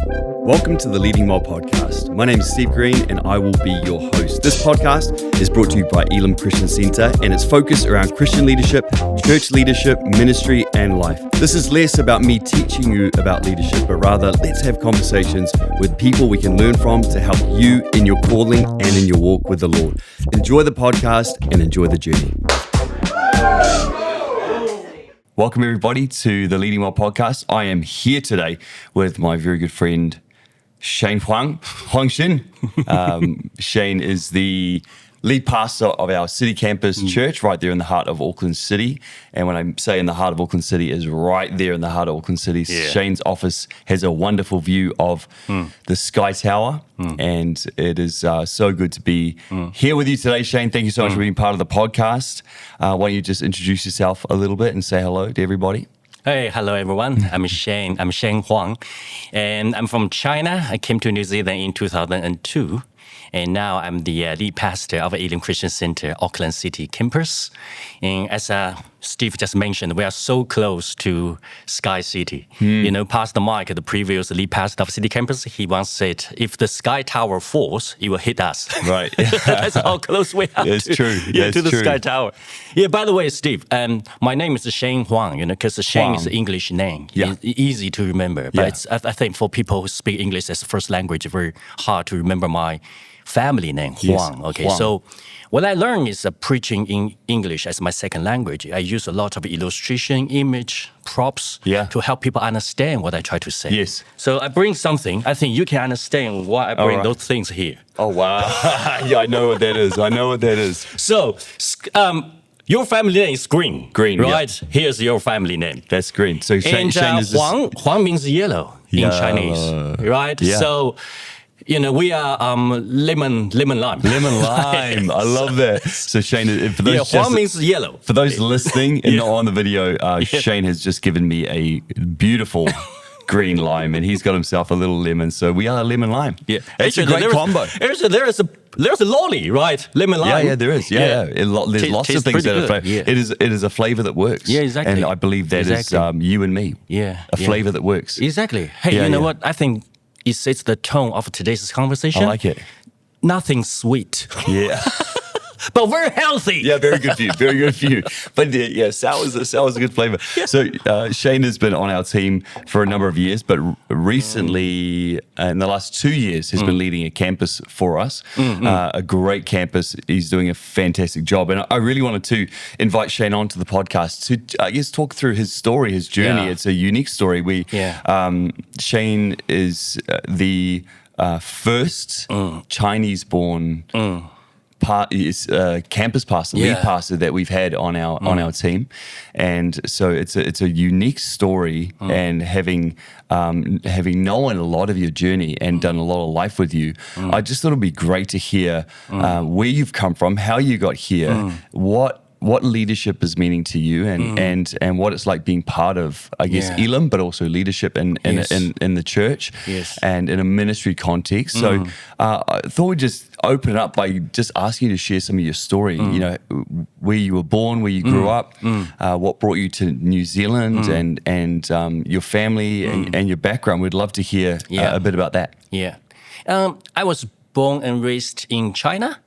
Welcome to the Leading Well podcast. My name is Steve Green and I will be your host. This podcast is brought to you by Elim Christian Center and it's focused around Christian leadership, church leadership, ministry, and life. This is less about me teaching you about leadership, but rather let's have conversations with people we can learn from to help you in your calling and in your walk with the Lord. Enjoy the podcast and enjoy the journey. Welcome everybody to the Leading Well podcast. I am here today with my very good friend, Shane Huang. Shane is the lead pastor of our city campus church right there in the heart of Auckland City. And when I say in the heart of Auckland City, is right there in the heart of Auckland City. Yeah. Shane's office has a wonderful view of the Sky Tower. And it is so good to be here with you today, Shane. Thank you so much for being part of the podcast. Why don't you just introduce yourself a little bit and say hello to everybody? Hey, hello everyone. I'm Shane. I'm Shane Huang, and I'm from China. I came to New Zealand in 2002, and now I'm the lead pastor of Elim Christian Center, Auckland City campus. And as Steve just mentioned, we are so close to Sky City. You know, Pastor Mike, the previous lead pastor of City campus, he once said, if the Sky Tower falls, it will hit us. Right. That's how close we are to the Sky Tower. Yeah, by the way, Steve, my name is Shane Huang, you know, because Shane is an English name. Yeah. It's easy to remember. But it's, I think for people who speak English as a first language, it's very hard to remember my family name, Huang. Yes. Okay, Huang. So what I learned is preaching in English as my second language. I use a lot of illustration, image, props to help people understand what I try to say. Yes. So I bring something. I think you can understand why I bring those things here. Oh, wow. Yeah, I know what that is. So, your family name is Green. Green, right? Yeah. Here's your family name. That's green. So Shane is Huang means yellow in Chinese, right? Yeah. So, you know, we are lemon lime. Lemon lime. I love that. So Shane, for those Huang means yellow. For those listening and not on the video, Shane has just given me a beautiful green lime, and he's got himself a little lemon. So we are lemon lime. Yeah, it's a great combo. There's a lolly, right? Lemon lime. Yeah, there is. Yeah. There's lots of things that are flavor. Yeah. It is a flavor that works. Yeah, exactly. And I believe that is you and me. Yeah, a flavor that works. Exactly. Hey, you know what? I think it sets the tone of today's conversation. I like it. Nothing sweet. Yeah. But very healthy. Yeah, very good for you. But yeah, sour's a good flavor. Yeah. So Shane has been on our team for a number of years, but recently, in the last 2 years, has been leading a campus for us, a great campus. He's doing a fantastic job. And I really wanted to invite Shane onto the podcast to, I guess, talk through his story, his journey. Yeah. It's a unique story. Shane is the first Chinese-born campus pastor, lead pastor that we've had on our team, and so it's a unique story. And having known a lot of your journey and done a lot of life with you, I just thought it'd be great to hear where you've come from, how you got here, what leadership is meaning to you, and what it's like being part of, I guess, Elim, but also leadership in the church and in a ministry context. So I thought we'd just open it up by just asking you to share some of your story. You know, where you were born, where you grew up, what brought you to New Zealand, and your family and your background. We'd love to hear a bit about that. Yeah, I was born and raised in China,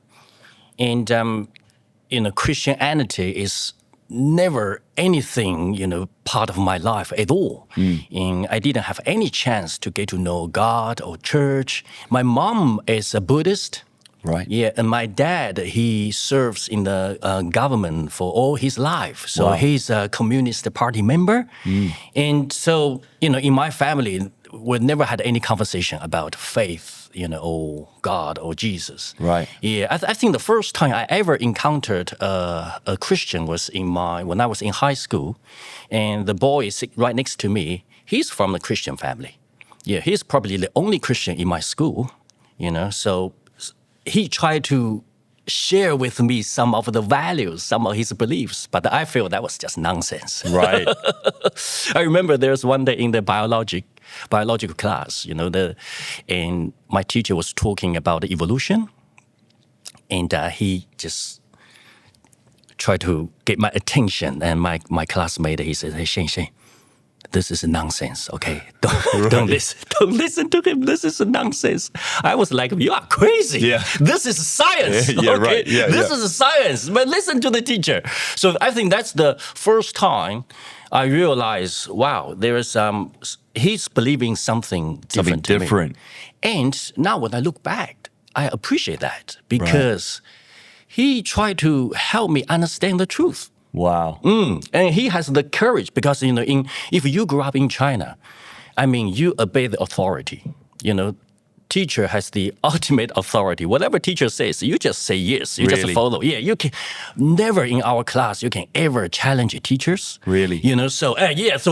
and Christianity is never anything, part of my life at all. And I didn't have any chance to get to know God or church. My mom is a Buddhist. Right. Yeah, and my dad, he serves in the government for all his life. So he's a Communist Party member. And so, in my family, we never had any conversation about faith, or God or Jesus. Right. Yeah, I think the first time I ever encountered a Christian was when I was in high school, and the boy is right next to me. He's from a Christian family. Yeah, he's probably the only Christian in my school. So he tried to share with me some of the values, some of his beliefs, but I feel that was just nonsense. Right. I remember there's one day in the biological class, and my teacher was talking about evolution, and he just tried to get my attention, and my classmate, he said, "Hey, Shane, this is nonsense. Okay, don't listen to him. This is nonsense. I was like, you are crazy. Yeah. This is science. Yeah, okay? right. Yeah, this is science. But listen to the teacher. So I think that's the first time I realized, wow, he's believing something different. To me. And now when I look back, I appreciate that because he tried to help me understand the truth. Wow. And he has the courage because, if you grew up in China, you obey the authority. Teacher has the ultimate authority. Whatever teacher says, you just say yes. You just follow. Yeah, you can never in our class you can ever challenge teachers. Really? So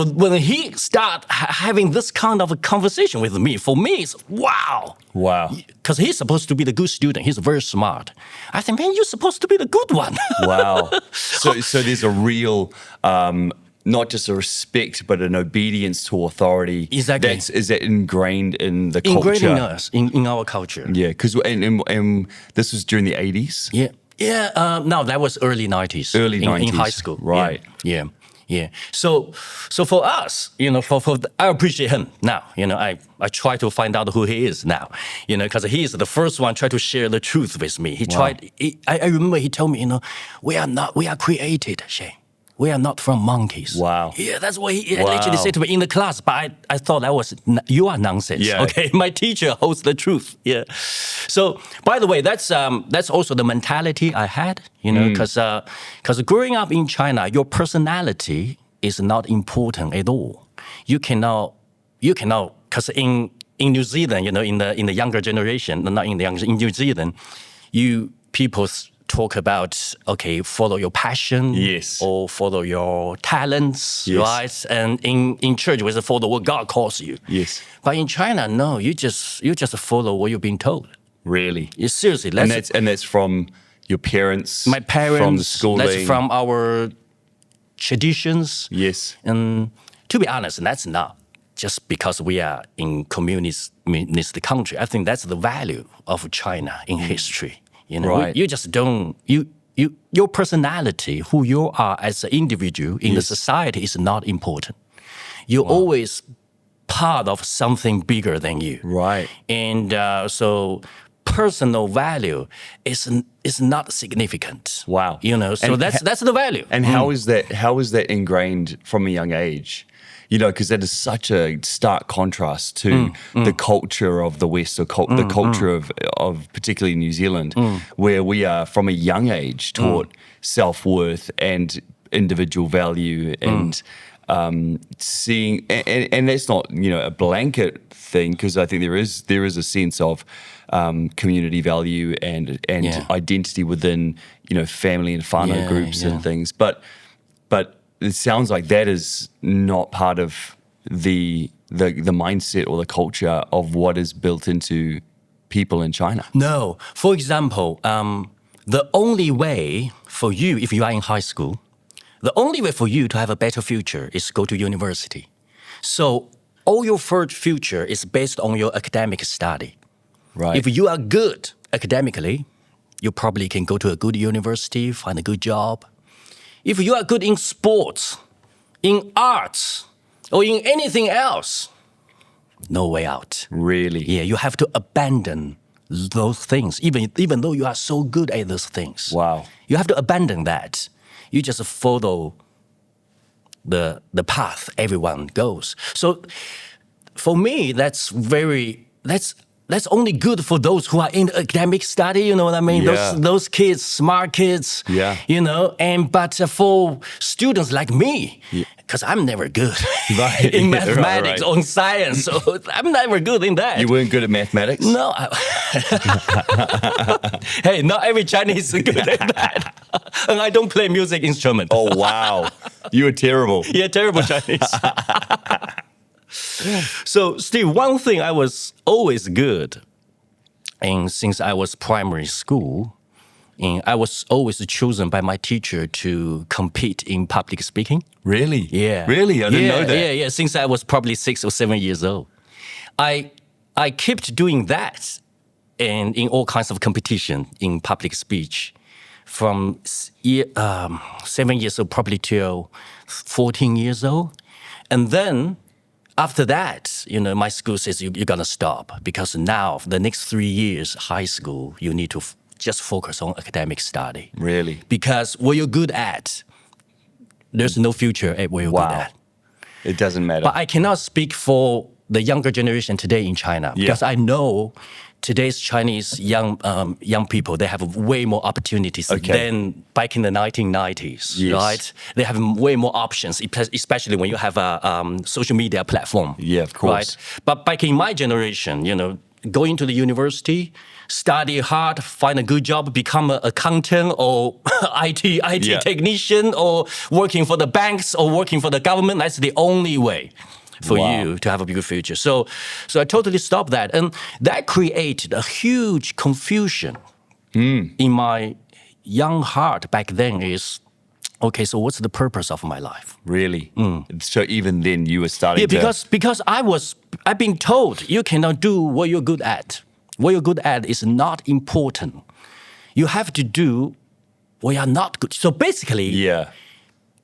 when he start having this kind of a conversation with me, for me it's wow. Wow. Because he's supposed to be the good student. He's very smart. I think, man, you're supposed to be the good one. Wow. So there's a real not just a respect, but an obedience to authority. Exactly. Is that ingrained in the culture? Ingrained in us, in our culture. Yeah, because and this was during the 80s? Yeah. Yeah, no, that was early 90s. Early 90s. In high school. Right. Yeah. So for us, I appreciate him now. I try to find out who he is now, because he is the first one try to share the truth with me. I remember he told me, we are created, Shane. We are not from monkeys. Wow. Yeah, that's what he actually said to me in the class. But I thought you are nonsense. Yeah. Okay, my teacher holds the truth. Yeah. So, by the way, that's also the mentality I had. Because growing up in China, your personality is not important at all. You cannot. Because in New Zealand, in the younger generation, not in the younger, in New Zealand, people talk about, follow your passion, yes, or follow your talents, yes, right? And in church, we say follow what God calls you. Yes. But in China, no, you just follow what you're being told. Really? Yeah, seriously. And that's from your parents? My parents. From the schooling? That's from our traditions. Yes. And to be honest, that's not just because we are in communist country. I think that's the value of China in history. Right. You just don't, your personality, who you are as an individual in the society is not important. You're always part of something bigger than you. Right. And so personal value is not significant. Wow. So and that's the value. And how is that ingrained from a young age? Because that is such a stark contrast to the culture of the West, or the culture of particularly New Zealand, where we are from a young age taught self-worth and individual value and seeing, and that's not a blanket thing, because I think there is a sense of community value and identity within family and whānau groups and things, but it sounds like that is not part of the mindset or the culture of what is built into people in China. No. For example, the only way for you, if you are in high school, the only way for you to have a better future is go to university. So all your future is based on your academic study. Right. If you are good academically, you probably can go to a good university, find a good job. If you are good in sports, in arts, or in anything else, no way out. Really? Yeah, you have to abandon those things, even though you are so good at those things. Wow. You have to abandon that. You just follow the path everyone goes. So for me, that's only good for those who are in academic study, you know what I mean? Yeah. Those kids, smart kids, but for students like me, because I'm never good in mathematics or in science, so I'm never good in that. You weren't good at mathematics? No. Hey, not every Chinese is good at that. And I don't play music instrument. Oh, wow. You were terrible. Yeah, terrible Chinese. So, Steve, one thing I was always good, and since I was primary school, and I was always chosen by my teacher to compete in public speaking. Really? Yeah. Really? I didn't know that. Yeah. Since I was probably 6 or 7 years old, I kept doing that, and in all kinds of competition in public speech, from 7 years old probably till 14 years old. And then after that, my school says you're going to stop because now the next 3 years, high school, you need to just focus on academic study. Really? Because what you're good at, there's no future at what you're good at. It doesn't matter. But I cannot speak for the younger generation today in China because I know today's Chinese young people, they have way more opportunities than back in the 1990s, right? They have way more options, especially when you have a social media platform. Yeah, of course. Right? But back in my generation, going to the university, study hard, find a good job, become an accountant or IT technician or working for the banks or working for the government, that's the only way for you to have a good future. So I totally stopped that. And that created a huge confusion in my young heart back then is, okay, so what's the purpose of my life? Really? So even then you were starting because I've been told you cannot do what you're good at. What you're good at is not important. You have to do what you're not good. So basically,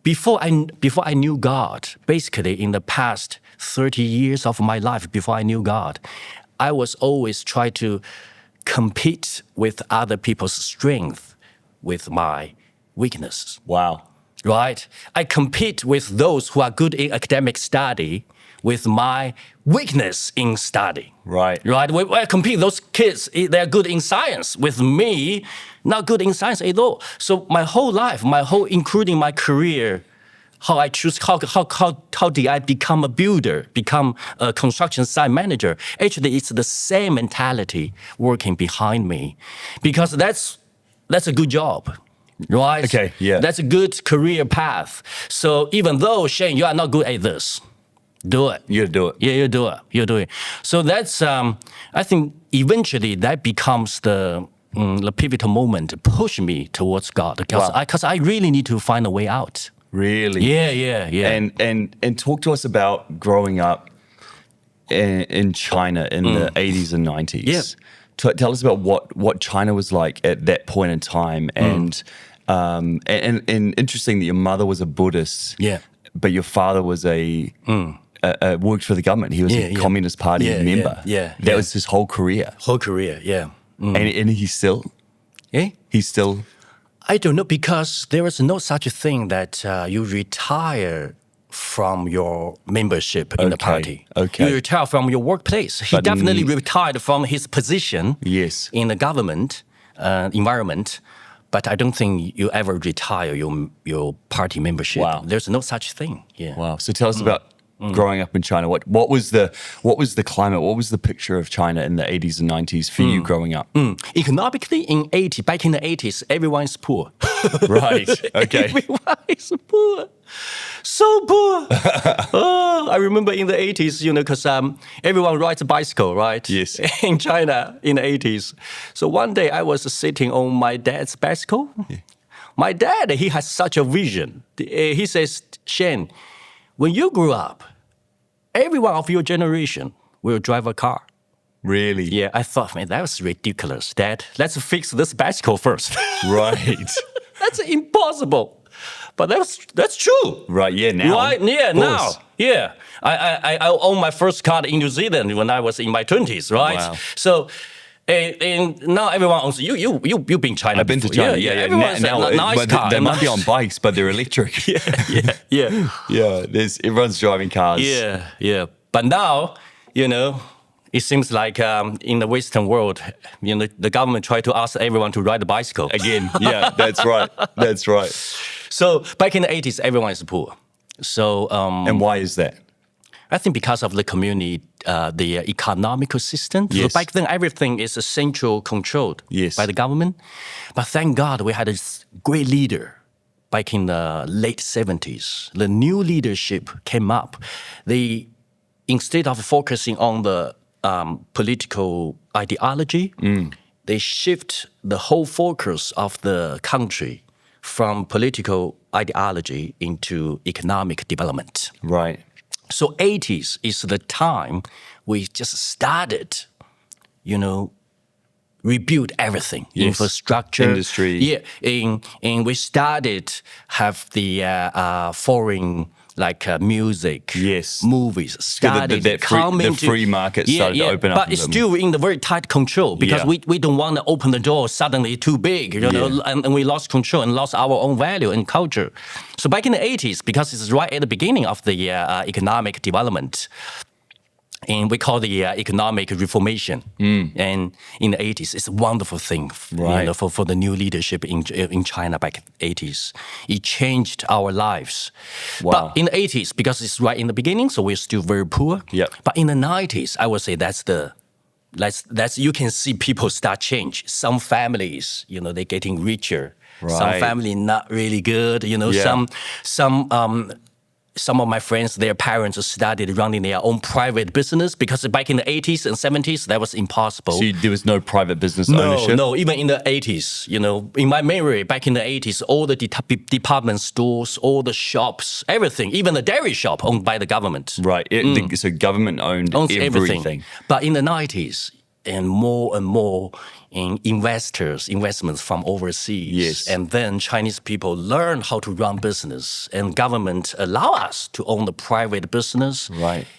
before I knew God, basically in the past 30 years of my life, before I knew God, I was always trying to compete with other people's strength with my weaknesses. Wow. Right? I compete with those who are good in academic study with my weakness in study. Right. I compete those kids, they're good in science. With me, not good in science at all. So my whole life, including my career, how I choose, how did I become a builder, become a construction site manager? Actually, it's the same mentality working behind me, because that's a good job, right? Okay, yeah. That's a good career path. So even though, Shane, you are not good at this, do it. You do it. Yeah, you do it. You do it. So that's, I think eventually that becomes the pivotal moment to push me towards God, because I really need to find a way out. Really? Yeah. And talk to us about growing up in China in the 80s and 90s. Yeah. Tell us about what China was like at that point in time. And interesting that your mother was a Buddhist, but your father was worked for the government. He was a Communist Party member. That was his whole career. And he's still? He's still? I don't know, because there is no such a thing that you retire from your membership in the party. You retire from your workplace. He definitely retired from his position in the government environment, but I don't think you ever retire your party membership. Wow. There's no such thing. Wow. So tell us about growing up in China. What was the climate? What was the picture of China in the 80s and 90s for you growing up? Economically, back in the 80s, everyone is poor. Right. Okay. Everyone is poor. So poor. I remember in the 80s, because everyone rides a bicycle, right? Yes. In China in the 80s. So one day I was sitting on my dad's bicycle. My dad, he has such a vision. He says, Shane, when you grew up, everyone of your generation will drive a car. Really? Yeah, I thought, man, that was ridiculous. Dad, let's fix this bicycle first. Right. That's impossible. But that's true. Right, yeah, now. Right, yeah, now. Yeah. I owned my first car in New Zealand when I was in my 20s, right? Wow. So, and now everyone owns, you've been to China. I've been to China, yeah. Everyone's now, a nice car. They might be on bikes, but they're electric. Yeah. Everyone's driving cars. Yeah. But now, it seems like in the Western world, the government tried to ask everyone to ride a bicycle. Again, yeah, that's right. So back in the 80s, everyone is poor. So and why is that? I think because of the community, the economical system. Yes. So back then, everything is central controlled by the government. But thank God we had a great leader back in the late 70s. The new leadership came up. They, instead of focusing on the political ideology, they shift the whole focus of the country from political ideology into economic development. Right. So 80s is the time we just started, rebuild everything, infrastructure, industry. Yeah, and we started have the foreign like music, Yes. movies started the free market started to open up. But it's still in the very tight control because we don't want to open the door suddenly too big, and we lost control and lost our own value and culture. So back in the 80s, because it's right at the beginning of the economic development, and we call the economic reformation. And in the 80s, it's a wonderful thing for the new leadership in China back in the 80s. It changed our lives. Wow. But in the 80s, because it's right in the beginning, so we're still very poor. Yep. But in the 90s, I would say that's you can see people start change. Some families, they're getting richer. Right. Some family not really good. Some of my friends, their parents started running their own private business because back in the 80s and 70s, that was impossible. So there was no private business ownership? No, even in the 80s, in my memory, back in the 80s, all the department stores, all the shops, everything, even the dairy shop owned by the government. Right, so government owns everything. But in the 90s, and more in investments from overseas. Yes. And then Chinese people learn how to run business, and government allow us to own the private business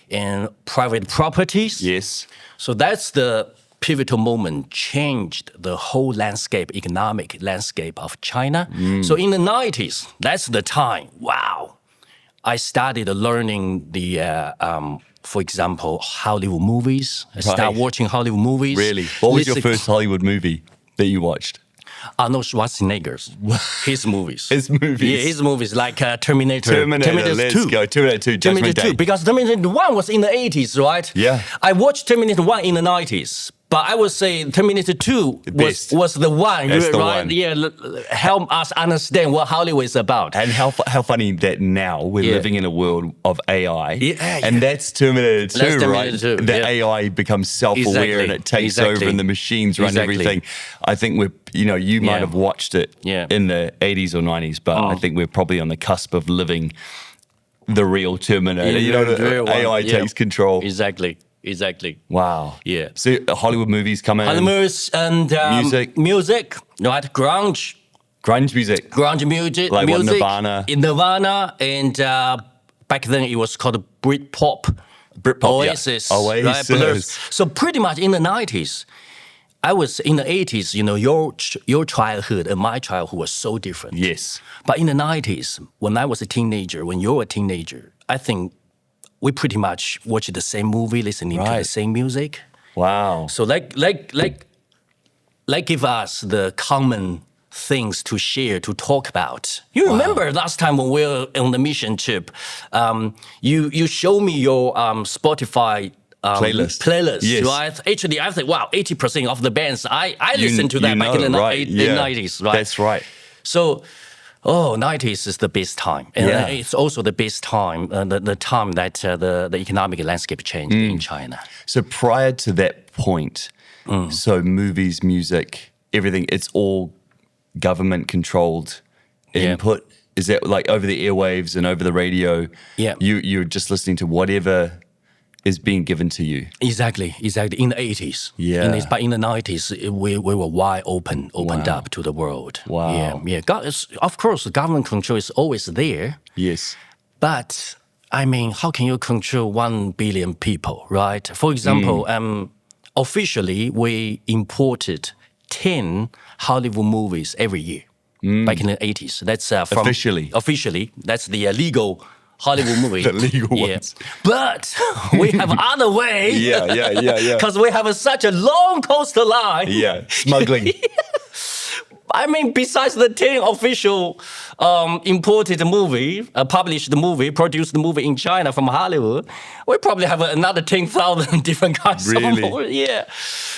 and private properties. Yes. So that's the pivotal moment, changed the whole economic landscape of China. So in the 90s, that's the time, wow, I started learning for example, Hollywood movies. I started watching Hollywood movies. Really? What was your first Hollywood movie that you watched? Arnold Schwarzenegger's. His movies. His movies? Yeah, his movies like Terminator. Let's 2. go. Terminator 2, Terminator 2, because Terminator 1 was in the 80s, right? Yeah. I watched Terminator 1 in the 90s. But I would say Terminator 2 was the one, That's the right? one. Yeah, help us understand what Hollywood is about. And how funny that now we're living in a world of AI. And that's Terminator 2, That's right? Terminator 2, the AI becomes self-aware and it takes over and the machines run everything. I think you might have watched it in the 80s or 90s, but I think we're probably on the cusp of living the real Terminator. The real AI takes control. Exactly. Wow. Yeah. So Hollywood movies come in. Hollywood movies and music, right? Grunge music. Like what, Nirvana? In Nirvana, and back then it was called Britpop. Oasis. Right? So pretty much in the 90s, I was in the 80s, your childhood and my childhood was so different. Yes. But in the 90s, when I was a teenager, when you're a teenager, I think we pretty much watch the same movie, listening to the same music. Wow. So like give us the common things to share, to talk about. You remember last time when we were on the mission trip, you showed me your Spotify playlist, right? Actually, I think, 80% of the bands, I listened to that back in the 90s, right? That's right. So, 90s is the best time. And it's also the best time, the time that the economic landscape changed in China. So prior to that point, so movies, music, everything, it's all government-controlled input? Is that like over the airwaves and over the radio? Yeah. You're just listening to whatever is being given to you. Exactly. In the 80s. Yeah. But in the 90s, we were wide opened up to the world. Wow. Yeah. Of course, the government control is always there. Yes. But, I mean, how can you control 1 billion people, right? For example, officially, we imported 10 Hollywood movies every year back in the 80s. That's Officially, that's the legal Hollywood movie. The legal ones. But we have other ways. Yeah. Because we have such a long coastline. Yeah, smuggling. I mean, besides the 10 official imported movie, published movie, produced movie in China from Hollywood, we probably have another 10,000 different kinds of movies. Yeah.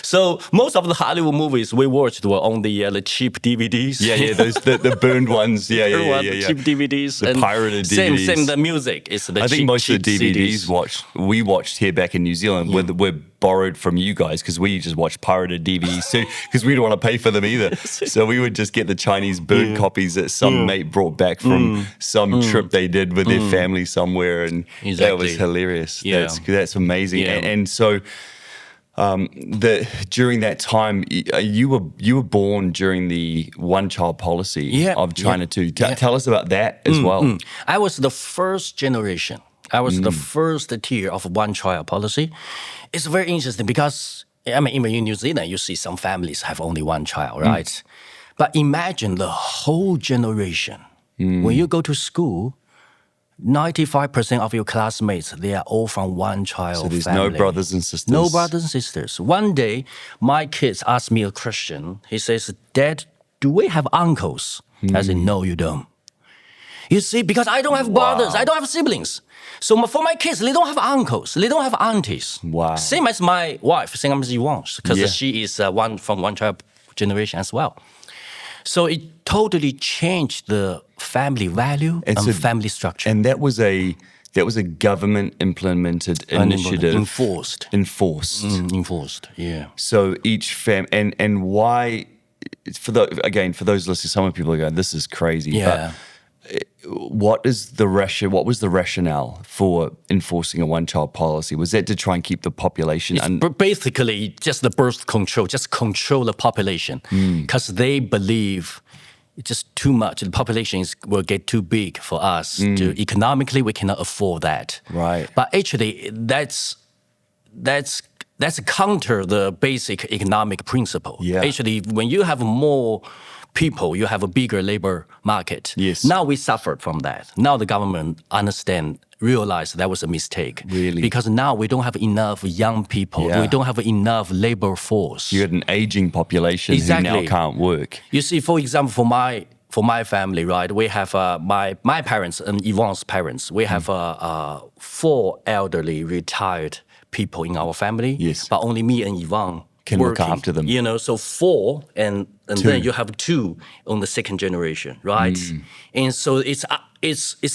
So most of the Hollywood movies we watched were on the cheap DVDs. Yeah, those the burned ones. Yeah. Cheap DVDs. The pirated DVDs. Same the music. It's the I think most of the DVDs CDs. we watched here back in New Zealand were borrowed from you guys because we just watched pirated DVDs too because we don't want to pay for them either. So we would just get the Chinese burned copies that some mate brought back from some trip they did with their family somewhere, and that was hilarious. Yeah. That's amazing. Yeah. And so during that time, you were born during the one-child policy of China too. Tell us about that as well. I was the first generation. I was the first tier of one-child policy. It's very interesting because, I mean, even in New Zealand, you see some families have only one child, right? But imagine the whole generation. When you go to school, 95% of your classmates, they are all from one-child family. So there's no brothers and sisters? No brothers and sisters. One day, my kids asked me a question. He says, Dad, do we have uncles? I said, no, you don't. You see, because I don't have brothers, I don't have siblings. So for my kids, they don't have uncles, they don't have aunties. Wow. Same as my wife, same as Yuan, because she is from one-child generation as well. So it totally changed the family value and family structure. And that was a government implemented initiative. Enforced. Enforced, yeah. So each and why, for those listening, some people are going, this is crazy. Yeah. But what was the rationale for enforcing a one-child policy? Was that to try and keep the population? Basically, just the birth control, just control the population, because they believe it's just too much. The population will get too big for us. Economically, we cannot afford that. Right. But actually, that's counter the basic economic principle. Yeah. Actually, when you have more people, you have a bigger labor market. Yes. Now we suffered from that. Now the government realized that was a mistake. Really? Because now we don't have enough young people. Yeah. We don't have enough labor force. You had an aging population who now can't work. You see, for example, for my family, right, we have my parents and Yvonne's parents. We have 4 elderly retired people in our family. Yes. But only me and Yvonne can working, look after them. You know, so 4 and then you have 2 on the second generation, right? And so it's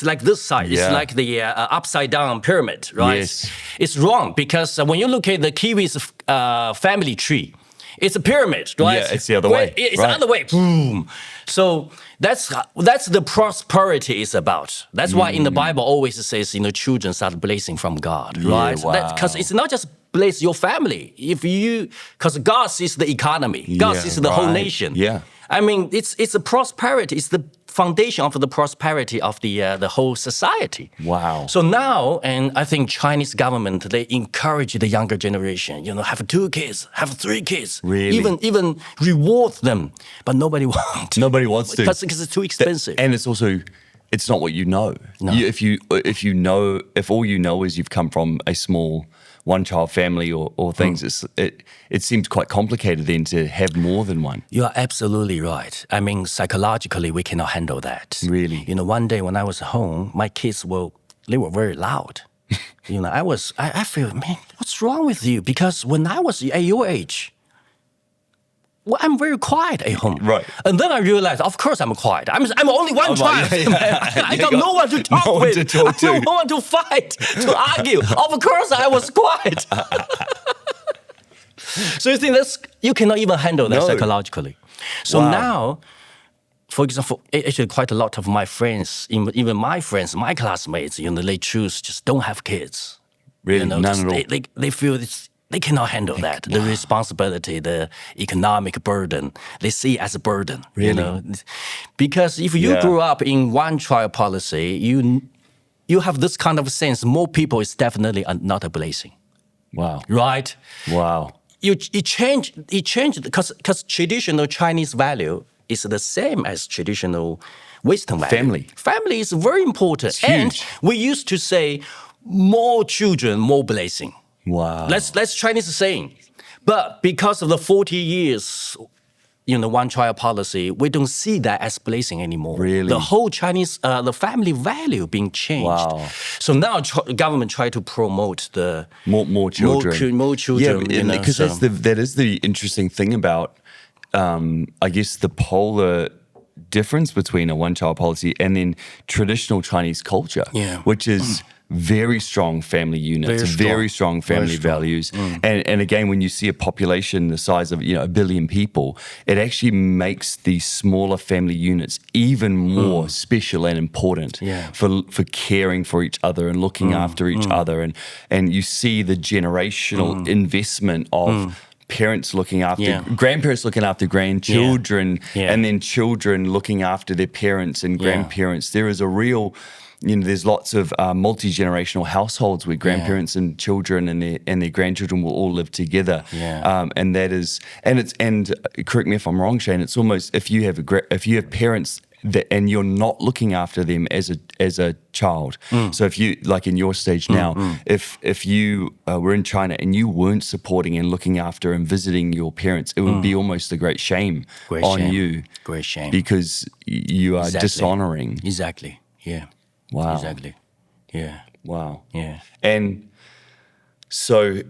like this side. It's like the upside down pyramid, right? Yes. It's wrong because when you look at the Kiwis family tree, it's a pyramid, right? Yeah, it's the other way. It's the other way. Boom. So that's the prosperity is about. That's why in the Bible always says, children start blessing from God, right? Because it's not just bless your family. Because God sees the economy. God sees the whole nation. Yeah. I mean, it's a prosperity. It's the foundation of the prosperity of the whole society. Wow. So now, and I think Chinese government, they encourage the younger generation, have 2 kids, have 3 kids. Really? Even reward them. But nobody wants. Nobody wants to. Because it's too expensive. And it's also, it's not what you know. No. If all you know is you've come from a small one-child family or things, it seems quite complicated then to have more than one. You are absolutely right. I mean, psychologically, we cannot handle that. Really? One day when I was home, my kids were very loud. I feel, man, what's wrong with you? Because when I was at your age, I'm very quiet at home. Right. And then I realized, of course I'm quiet. I'm only one child. I got no one to talk with. No one to fight, to argue. Of course I was quiet. So you think you cannot even handle that psychologically. So now, for example, actually quite a lot of my friends, even my friends, my classmates, they choose just don't have kids. Really? None at all? They feel they cannot handle that. The responsibility, the economic burden, they see it as a burden. Really? Because if you grew up in one-child policy, you have this kind of sense, more people is definitely not a blessing. Wow. Right? Wow. It changed because traditional Chinese value is the same as traditional Western value. Family is very important. It's huge. And we used to say, more children, more blessing. Wow. That's Chinese saying. But because of the 40 years, one-child policy, we don't see that as blessing anymore. Really? The whole Chinese, the family value being changed. Wow. So now government try to promote the more children. More children. Because that is the interesting thing about, I guess, the polar difference between a one-child policy and then traditional Chinese culture, which is very strong family units, very strong family values. And again, when you see a population the size of 1 billion people, it actually makes these smaller family units even more special and important for caring for each other and looking after each other. And you see the generational investment of parents looking after, grandparents looking after grandchildren, and then children looking after their parents and grandparents. There is a real, there's lots of multi-generational households where grandparents and children and their grandchildren will all live together. And that is, and correct me if I'm wrong, Shane, it's almost, if you have parents and you're not looking after them as a child. So if you, like in your stage now, if you were in China and you weren't supporting and looking after and visiting your parents, it would be almost a great shame on you. Great shame. Because you are dishonoring. Exactly. Yeah. Wow. Exactly. Yeah. Wow. Yeah. And so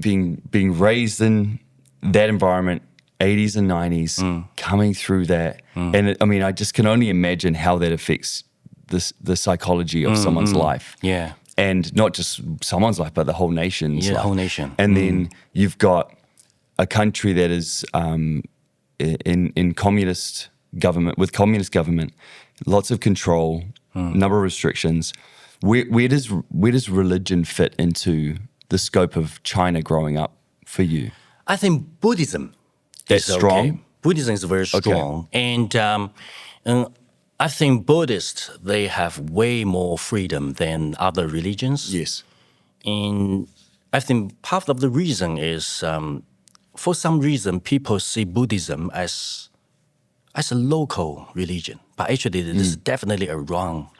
being raised in that environment, 80s and 90s, coming through that. And I just can only imagine how that affects the psychology of someone's life. Yeah. And not just someone's life, but the whole nation's life. The whole nation. And then you've got a country that is in communist government, lots of control, number of restrictions. Where does religion fit into the scope of China growing up for you? I think Buddhism. That's strong. Okay. Buddhism is very strong, and I think Buddhists, they have way more freedom than other religions. Yes, and I think part of the reason is, for some reason, people see Buddhism as a local religion, but actually this is definitely a wrong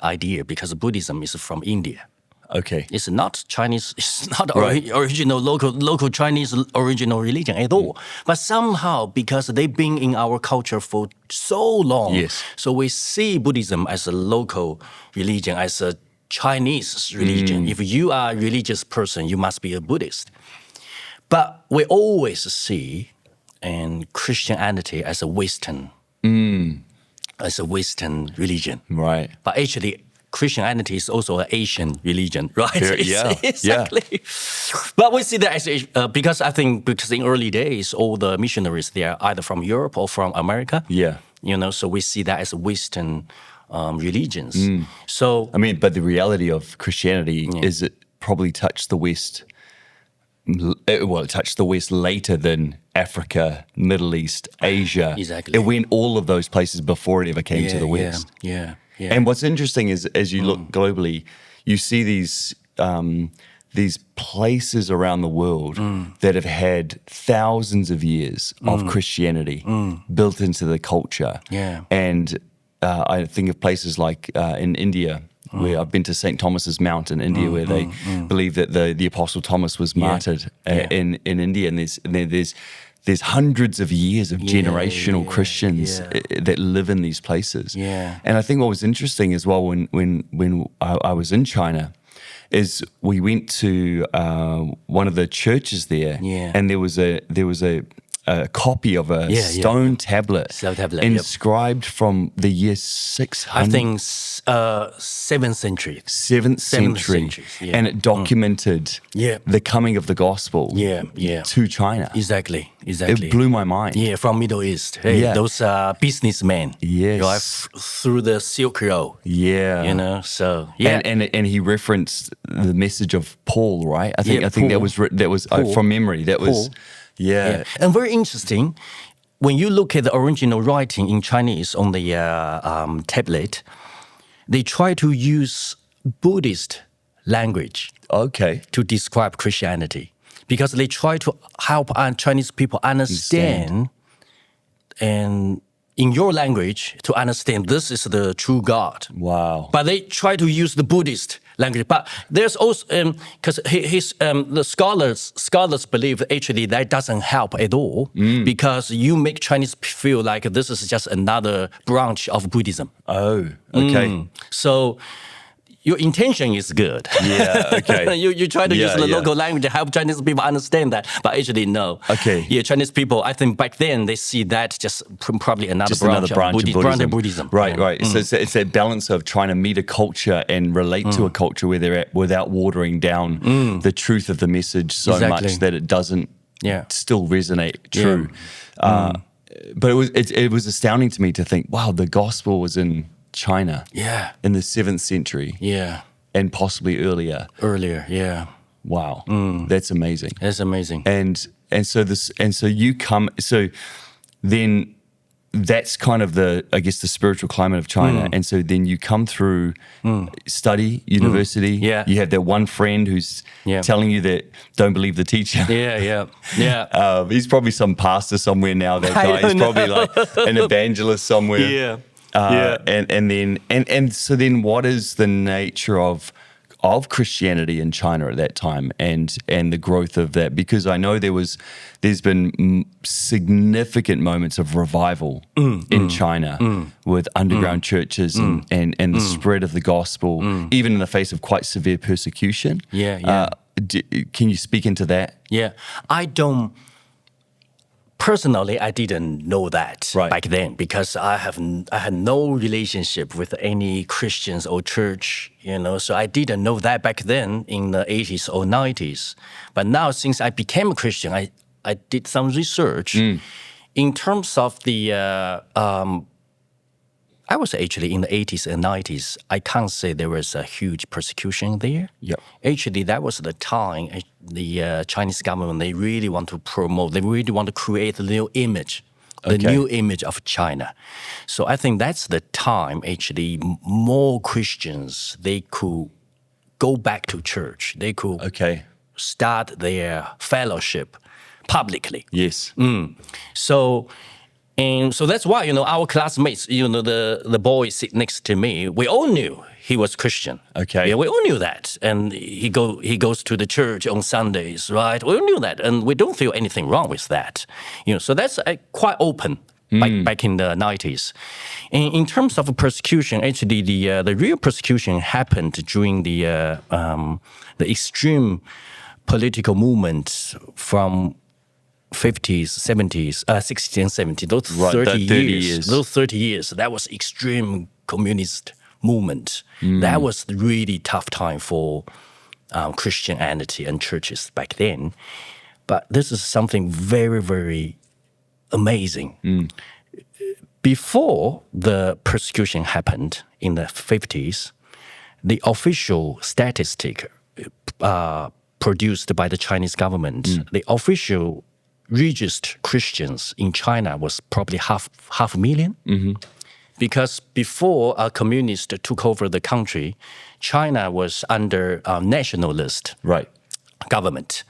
idea because Buddhism is from India. Okay. It's not Chinese, it's not original local Chinese original religion at all. But somehow, because they've been in our culture for so long, so we see Buddhism as a local religion, as a Chinese religion. If you are a religious person, you must be a Buddhist. But we always see Christianity as a Western religion. Right. But actually, Christianity is also an Asian religion, right? Exactly. Yeah. But we see that as because in early days, all the missionaries, they are either from Europe or from America. Yeah. So we see that as Western religions. So but the reality of Christianity is it probably touched the West. It touched the West later than Africa, Middle East, Asia. Exactly. It went all of those places before it ever came to the West. Yeah. And what's interesting is, as you look globally, you see these places around the world that have had thousands of years of Christianity built into the culture. Yeah. And I think of places like in India, where I've been to St. Thomas's Mount in India, where they believe that the Apostle Thomas was martyred in India, and there's hundreds of years of generational Christians that live in these places. Yeah. And I think what was interesting as well when I was in China is we went to one of the churches there, and there was a copy of a stone tablet inscribed from the year 600. I think 7th century. 7th century. And it documented the coming of the gospel to China. Exactly. It blew my mind. Yeah, from Middle East. Hey, those businessmen. Yes. Right, through the Silk Road. Yeah. So and he referenced the message of Paul, right? I think that was from memory. That was Yeah. And very interesting, when you look at the original writing in Chinese on the tablet, they try to use Buddhist language to describe Christianity, because they try to help Chinese people understand and in your language to understand this is the true God. Wow. But they try to use the Buddhist language. But there's also, because the scholars believe actually that doesn't help at all, because you make Chinese feel like this is just another branch of Buddhism. Oh, okay. So, your intention is good. Yeah, okay. you try to use Yeah, the yeah. local language to help Chinese people understand that, but actually no. Okay. Yeah, Chinese people, I think back then they see that just probably another Just branch, another branch of Buddhism. Right, right. So it's that balance of trying to meet a culture and relate to a culture where they're at without watering down the truth of the message so Exactly. much that it doesn't Yeah. still resonate true. But it was astounding to me to think, wow, the gospel was in China Yeah. in the 7th century Yeah. and possibly earlier. Earlier, yeah. Wow, that's amazing. That's amazing. So you come. So then that's kind of the spiritual climate of China. And so then you come through study, university. Yeah. You have that one friend who's telling you that don't believe the teacher. Yeah. He's probably some pastor somewhere now. That guy. He's probably like an evangelist somewhere. And so then what is the nature of Christianity in China at that time and the growth of that? Because I know there's been significant moments of revival in China with underground churches and the spread of the gospel, even in the face of quite severe persecution. Can you speak into that? Yeah. Personally, I didn't know that back then because I had no relationship with any Christians or church, so I didn't know that back then in the 80s or 90s. But now, since I became a Christian, I did some research in terms of the I was actually in the 80s and 90s. I can't say there was a huge persecution there. Yep. Actually, that was the time the Chinese government, they really want to promote, they really want to create a new image, the new image of China. So I think that's the time, actually, more Christians, they could go back to church. They could start their fellowship publicly. Yes. So that's why, our classmates, the boy sit next to me, we all knew he was Christian. Okay. Yeah, we all knew that. And he goes to the church on Sundays, right? We all knew that. And we don't feel anything wrong with that. So that's quite open back in the 90s. And in terms of persecution, actually, the real persecution happened during the extreme political movement from 50s, 70s, 60s and 70s, those 30 years. Those 30 years, that was extreme communist movement. That was really tough time for Christianity and churches back then. But this is something very, very amazing. Before the persecution happened in the 50s, the official statistic produced by the Chinese government, the official registered Christians in China was probably half a million. Because before communists took over the country, China was under nationalist government.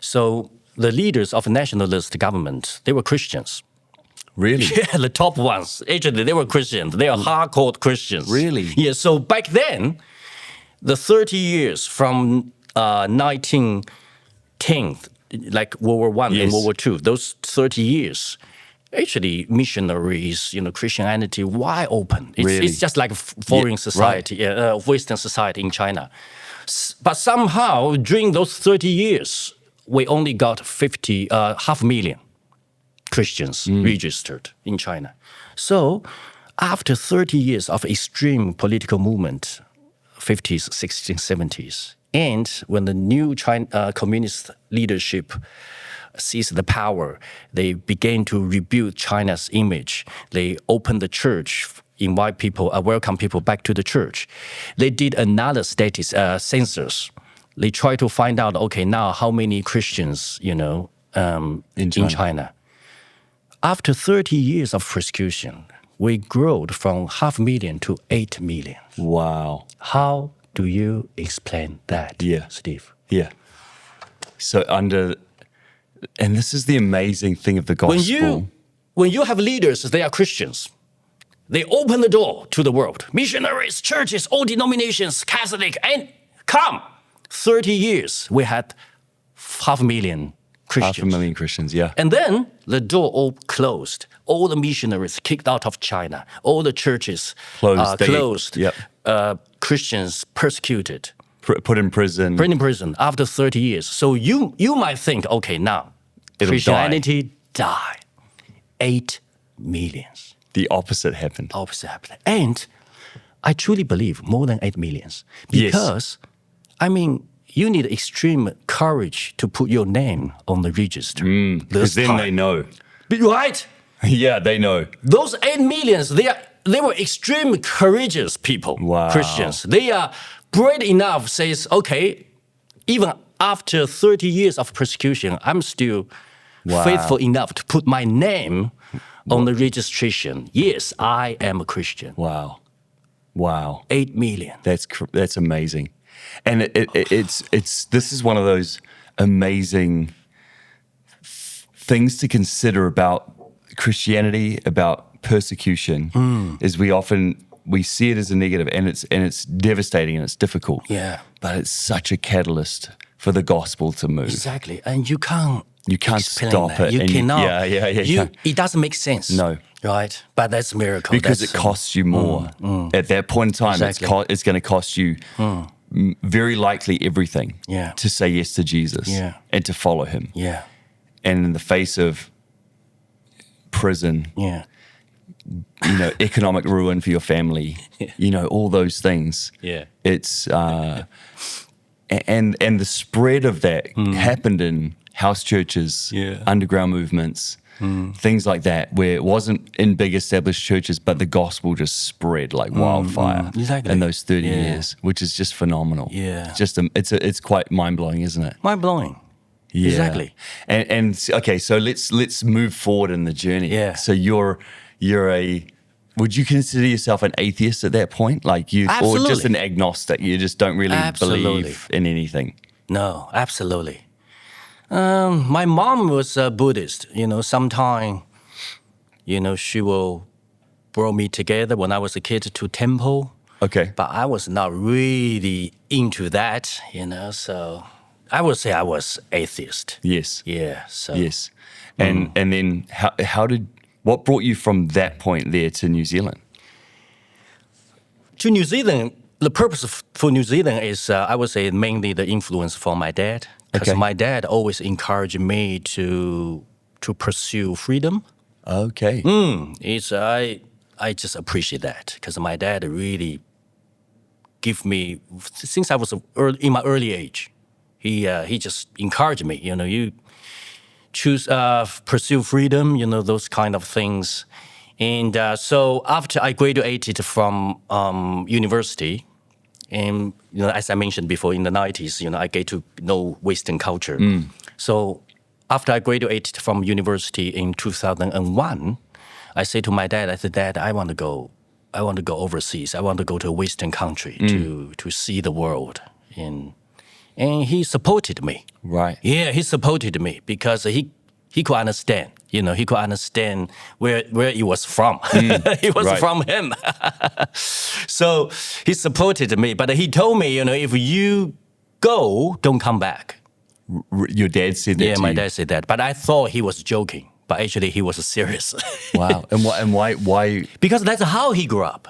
So the leaders of nationalist government, they were Christians. Really? Yeah, the top ones. Actually, they were Christians. They are hardcore Christians. Really? Yeah, so back then, the 30 years from 1910, like World War I and World War II, those 30 years, actually missionaries, Christianity wide open. It's just like a foreign society, Western society in China. But somehow, during those 30 years, we only got half a million Christians registered in China. So after 30 years of extreme political movement, 50s, 60s, 70s, and when the new communist leadership seized the power, they began to rebuild China's image. They opened the church, invite people, welcome people back to the church. They did another census. They tried to find out, now how many Christians, in China. After 30 years of persecution, we grew from 500,000 to 8 million. Wow. How do you explain that, Steve? Yeah. So and this is the amazing thing of the gospel. When you have leaders, they are Christians. They open the door to the world. Missionaries, churches, all denominations, Catholic, and come. 30 years, we had 500,000 Christians. 500,000 Christians, yeah. And then the door all closed. All the missionaries kicked out of China. All the churches closed. Yep. Christians persecuted, Put in prison. put in prison after 30 years. So you might think, okay, now It'll Christianity die. 8 millions. The opposite happened. Opposite happened. And I truly believe more than 8 millions. Yes. Because, I mean, you need extreme courage to put your name on the register. Because then they know. Right? Yeah, they know. Those 8 millions, they were extreme courageous people, Wow. Christians. They are brave enough, says, okay, even after 30 years of persecution, I'm still Wow. faithful enough to put my name on the registration. Yes, I am a Christian. Wow. Wow. 8 million. That's amazing. And it's this is one of those amazing things to consider about Christianity, about persecution, is we see it as a negative, and it's devastating and it's difficult. Yeah. But it's such a catalyst for the gospel to move. Exactly. And you can't explain stop that. it. You and cannot. Yeah. It doesn't make sense. No. Right? But that's a miracle. Because that's, it costs you more. At that point in time, Exactly. it's going to cost you very likely everything Yeah. to say yes to Jesus Yeah. and to follow him. Yeah. And in the face of prison, Yeah. economic ruin for your family, all those things. Yeah. It's and the spread of that happened in house churches, Yeah. underground movements, things like that, where it wasn't in big established churches, but the gospel just spread like wildfire Exactly. in those 30 Yeah. years, which is just phenomenal. Yeah. It's just it's quite mind blowing, isn't it? Mind blowing. Yeah. Exactly. And okay, so let's move forward in the journey. Yeah. So would you consider yourself an atheist at that point? Like or just Absolutely. an agnostic? You just don't really Absolutely. believe in anything. No, absolutely. My mom was a Buddhist. Sometime, she will bring me together when I was a kid to temple. Okay. But I was not really into that, so I would say I was atheist. Yes. Yeah, so. Yes. And then what brought you from that point there to New Zealand? To New Zealand, the purpose for New Zealand is, I would say, mainly the influence from my dad. Because Okay. my dad always encouraged me to pursue freedom. Okay. I just appreciate that because my dad really give me, since I was in my early age, he just encouraged me, you choose, pursue freedom, those kind of things. And so after I graduated from university, and as I mentioned before, in the 90s, I get to know Western culture. So after I graduated from university in 2001, I said to my dad, I said, Dad, I want to go overseas. I want to go to a Western country to see the world. And he supported me. Right. Yeah, he supported me because he could understand. He could understand where it was from. It was right. from him. So he supported me. But he told me, if you go, don't come back. Your dad said that Yeah, to my you? dad said that. But I thought he was joking. But actually, he was serious. Wow. And why? Because that's how he grew up.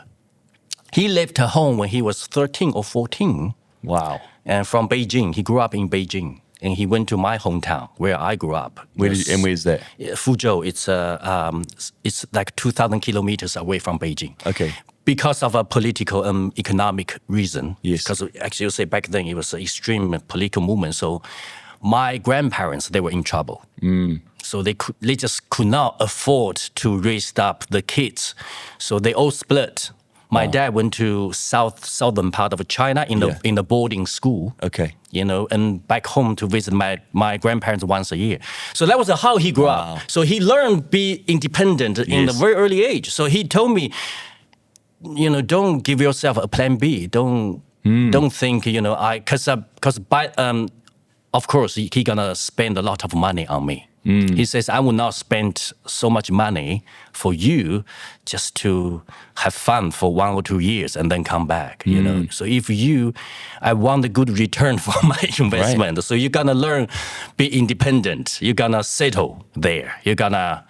He left home when he was 13 or 14. Wow. And from Beijing, he grew up in Beijing. And he went to my hometown where I grew up. Where's that? Fuzhou. It's like 2,000 kilometers away from Beijing. Okay. Because of a political and economic reason. Yes. Because actually, you say back then it was an extreme political movement. So my grandparents, they were in trouble. So they just could not afford to raise up the kids. So they all split. My dad went to southern part of China in the boarding school. Okay. And back home to visit my grandparents once a year. So that was how he grew up. So he learned be independent in a very early age. So he told me, don't give yourself a plan B. Don't think, because of course he gonna spend a lot of money on me. He says, I will not spend so much money for you just to have fun for 1 or 2 years and then come back, So I want a good return for my investment. Right. So you're gonna learn, be independent. You're gonna settle there. You're gonna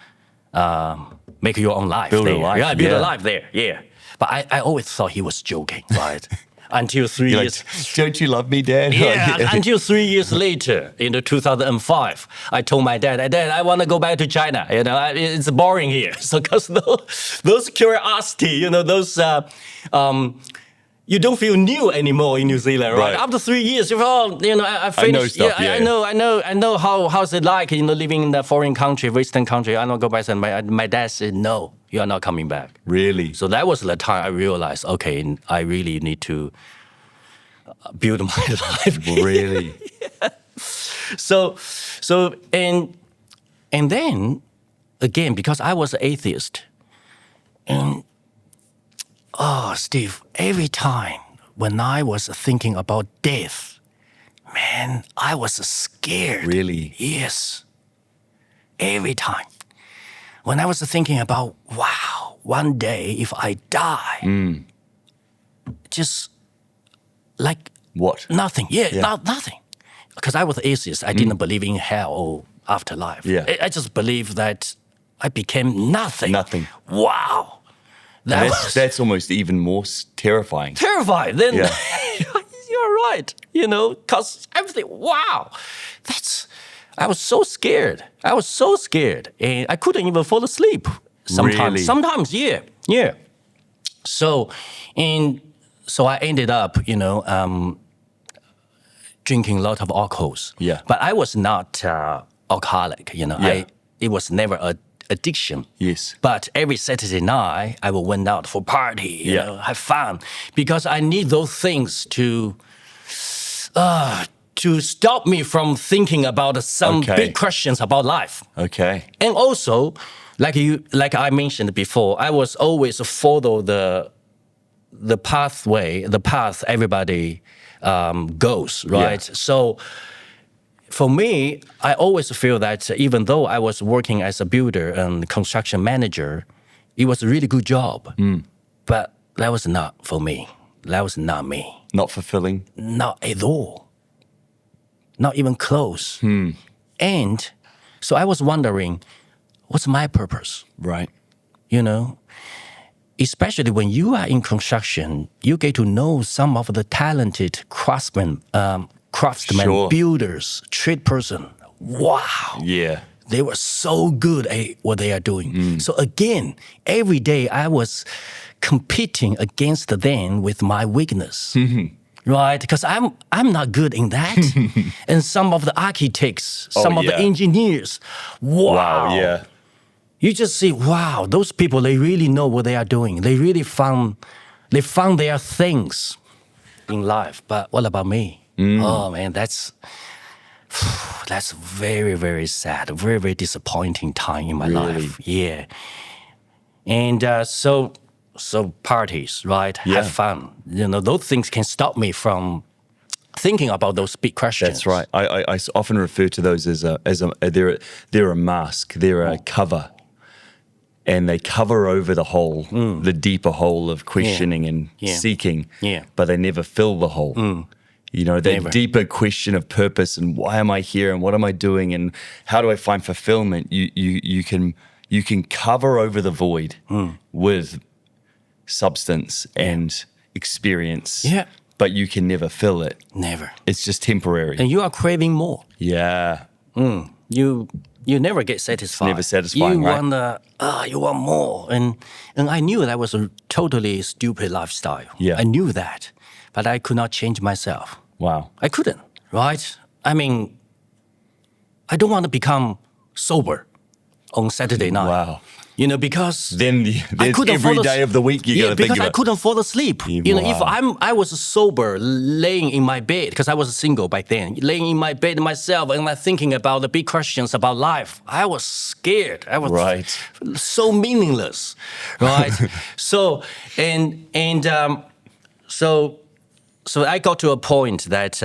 make your own life build there. a life. Yeah, build a life there, yeah. But I always thought he was joking, right? Until 3 You're years. like, don't you love me, Dad? Yeah, until 3 years later, in 2005, I told my dad, Dad, I want to go back to China. It's boring here. So, because those curiosity, those you don't feel new anymore in New Zealand, right? After 3 years, you feel, I finished. I know stuff, I know how's it like, living in a foreign country, Western country. I don't go back. And my dad said, no, you are not coming back. Really? So that was the time I realized, okay, I really need to build my life. Really? Yeah. So and then again, because I was an atheist, and Steve, every time when I was thinking about death, man, I was scared. Really? Yes. Every time. When I was thinking about, wow, one day if I die, just like what? Nothing. Nothing. Because I was atheist. I didn't believe in hell or afterlife. Yeah. I just believed that I became nothing. Nothing. Wow. That's almost even more terrifying. Terrifying. Then you're right. Because everything, wow. I was so scared. And I couldn't even fall asleep. Sometimes. Really? Sometimes, yeah. So I ended up, drinking a lot of alcohols. Yeah. But I was not alcoholic, Yeah. It was never an addiction. Yes. But every Saturday night, I will went out for party, have fun. Because I need those things to stop me from thinking about some big questions about life. Okay. And also, like I mentioned before, I was always follow the path everybody goes, right? Yeah. So for me, I always feel that even though I was working as a builder and construction manager, it was a really good job. But that was not for me. That was not me. Not fulfilling? Not at all. Not even close. And so I was wondering, what's my purpose? Right. Especially when you are in construction, you get to know some of the talented craftsmen, Sure. builders, trade person. Wow. Yeah. They were so good at what they are doing. So again, every day I was competing against them with my weakness. Right? Because I'm not good in that. And some of the architects, some of the engineers, wow. Yeah. You just see, wow, those people, they really know what they are doing. They really found their things in life. But what about me? Oh man, that's very, very sad, a very, very disappointing time in my life. Yeah. And so parties, right? Yeah. Have fun. Those things can stop me from thinking about those big questions. That's right. I often refer to those as they're a mask. They're a cover. And they cover over the hole, the deeper hole of questioning and seeking, but they never fill the hole. That deeper question of purpose and why am I here and what am I doing and how do I find fulfillment? You can cover over the void with substance and experience, but you can never fill it. Never. It's just temporary. And you are craving more. Yeah. You never get satisfied. Never satisfying, right? You want more. And I knew that was a totally stupid lifestyle. Yeah. I knew that. But I could not change myself. Wow. I couldn't, right? I mean, I don't want to become sober on Saturday night. Wow. Because then there's every day of the week you got to think about. Because I couldn't fall asleep. If I was sober, laying in my bed, because I was single back then, laying in my bed myself and like thinking about the big questions about life, I was scared. I was so meaningless, right? So I got to a point that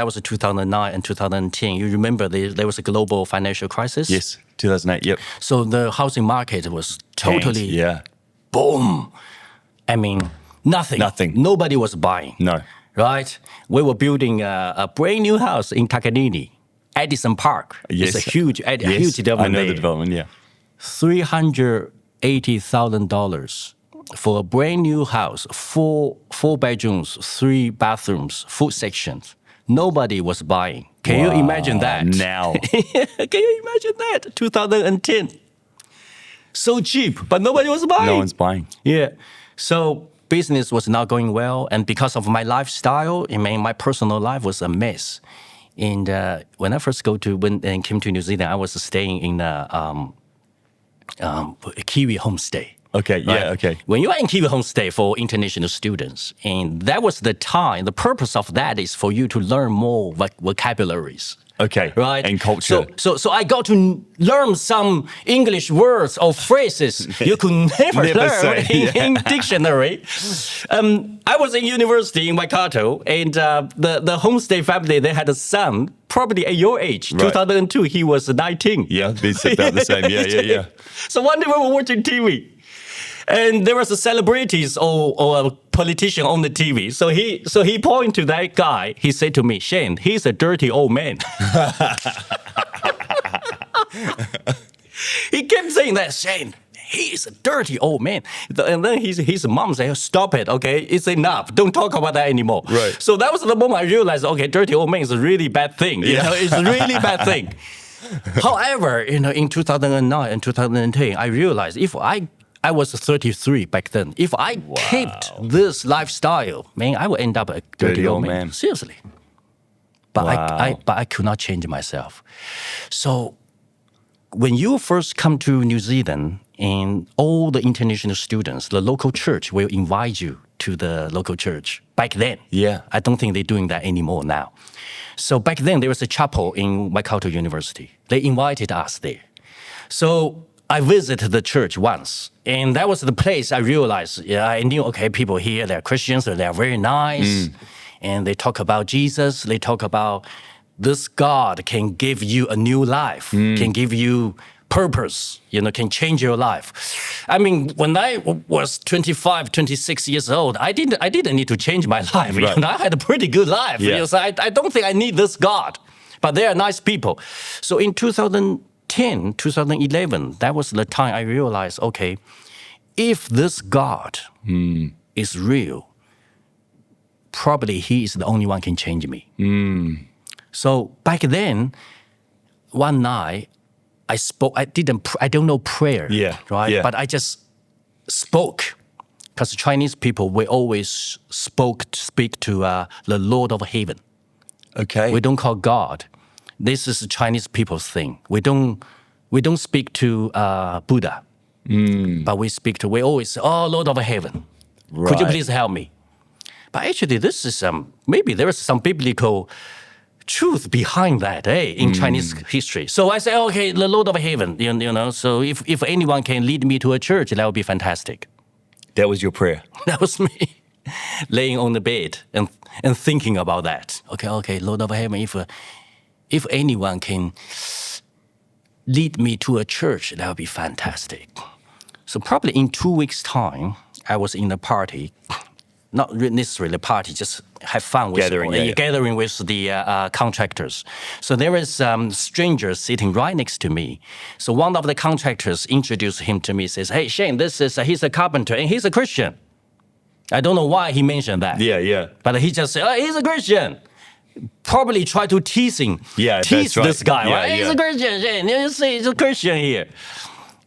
was 2009 and 2010. You remember there was a global financial crisis? Yes, 2008, yep. So the housing market was totally, boom. I mean, nothing. Nobody was buying. No. Right? We were building a brand new house in Takanini, Edison Park. Yes. It's a huge development. I know the development, yeah. $380,000 for a brand new house, four bedrooms, 3 bathrooms, full sections. Nobody was buying. Can you imagine that? Now. Can you imagine that? 2010. So cheap, but nobody was buying. No one's buying. Yeah. So business was not going well. And because of my lifestyle, I mean, my personal life was a mess. And when I first came to New Zealand, I was staying in a Kiwi homestay. Okay, yeah, Right? okay. When you are in Kiwi homestay for international students, and that was the time, the purpose of that is for you to learn more vocabularies. Okay, Right? and culture. So I got to learn some English words or phrases you could never learn say, in dictionary. I was in university in Waikato, and the homestay family, they had a son, probably at your age, Right. 2002, he was 19. Yeah, it's about the same. Yeah. So one day we were watching TV, and there was a celebrities or a politician on the TV. So he pointed to that guy. He said to me, Shane, he's a dirty old man. He kept saying that, Shane, he's a dirty old man. And then his mom said, stop it, okay? It's enough. Don't talk about that anymore. Right. So that was the moment I realized, okay, dirty old man is a really bad thing. You know, it's a really bad thing. However, in 2009 and 2010, I realized if I was 33 back then. If I kept this lifestyle, man, I would end up a dirty old man. Seriously. But I could not change myself. So when you first come to New Zealand, and all the international students, the local church will invite you to the local church. Back then, I don't think they're doing that anymore now. So back then, there was a chapel in Waikato University. They invited us there. So I visited the church once, and that was the place I realized, I knew, okay, people here, they're Christians, so they're very nice, and they talk about Jesus, they talk about this God can give you a new life, can give you purpose, can change your life. I mean, when I was 25, 26 years old, I didn't need to change my life. Right. I had a pretty good life. So I don't think I need this God, but they are nice people. So in 2010, 2011, that was the time I realized, okay, if this God is real, probably he is the only one can change me. So back then, one night, I spoke, I don't know prayer, right? Yeah. But I just spoke, because Chinese people, we always speak to the Lord of Heaven. Okay. We don't call God. This is a Chinese people's thing. We don't speak to Buddha, but we always say, oh, Lord of Heaven, could you please help me? But actually, this is maybe there is some biblical truth behind that, in Chinese history. So I say, okay, the Lord of Heaven, so if anyone can lead me to a church, that would be fantastic. That was your prayer. That was me laying on the bed and thinking about that. Okay, Lord of Heaven, if anyone can lead me to a church, that would be fantastic. So probably in 2 weeks' time, I was in a party, not necessarily a party, just have fun with gathering with the contractors. So there was strangers sitting right next to me. So one of the contractors introduced him to me, says, hey, Shane, he's a carpenter and he's a Christian. I don't know why he mentioned that. Yeah. But he just said, oh, he's a Christian. Probably try to tease this guy. Right? He's a Christian, Shane. You see, he's a Christian here.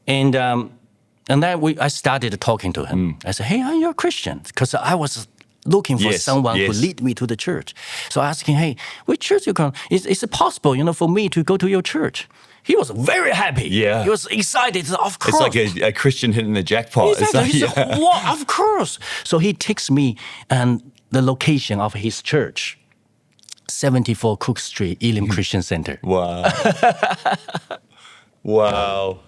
And then I started talking to him. I said, hey, you're a Christian. Because I was looking for someone who lead me to the church. So I asked him, hey, which church you come? Is it possible, for me to go to your church? He was very happy. Yeah. He was excited. Of course. It's like a Christian hitting the jackpot. Exactly. He said, what? Of course. So he takes me and the location of his church, 74 Cook Street, Elim Christian Center. Wow. Wow.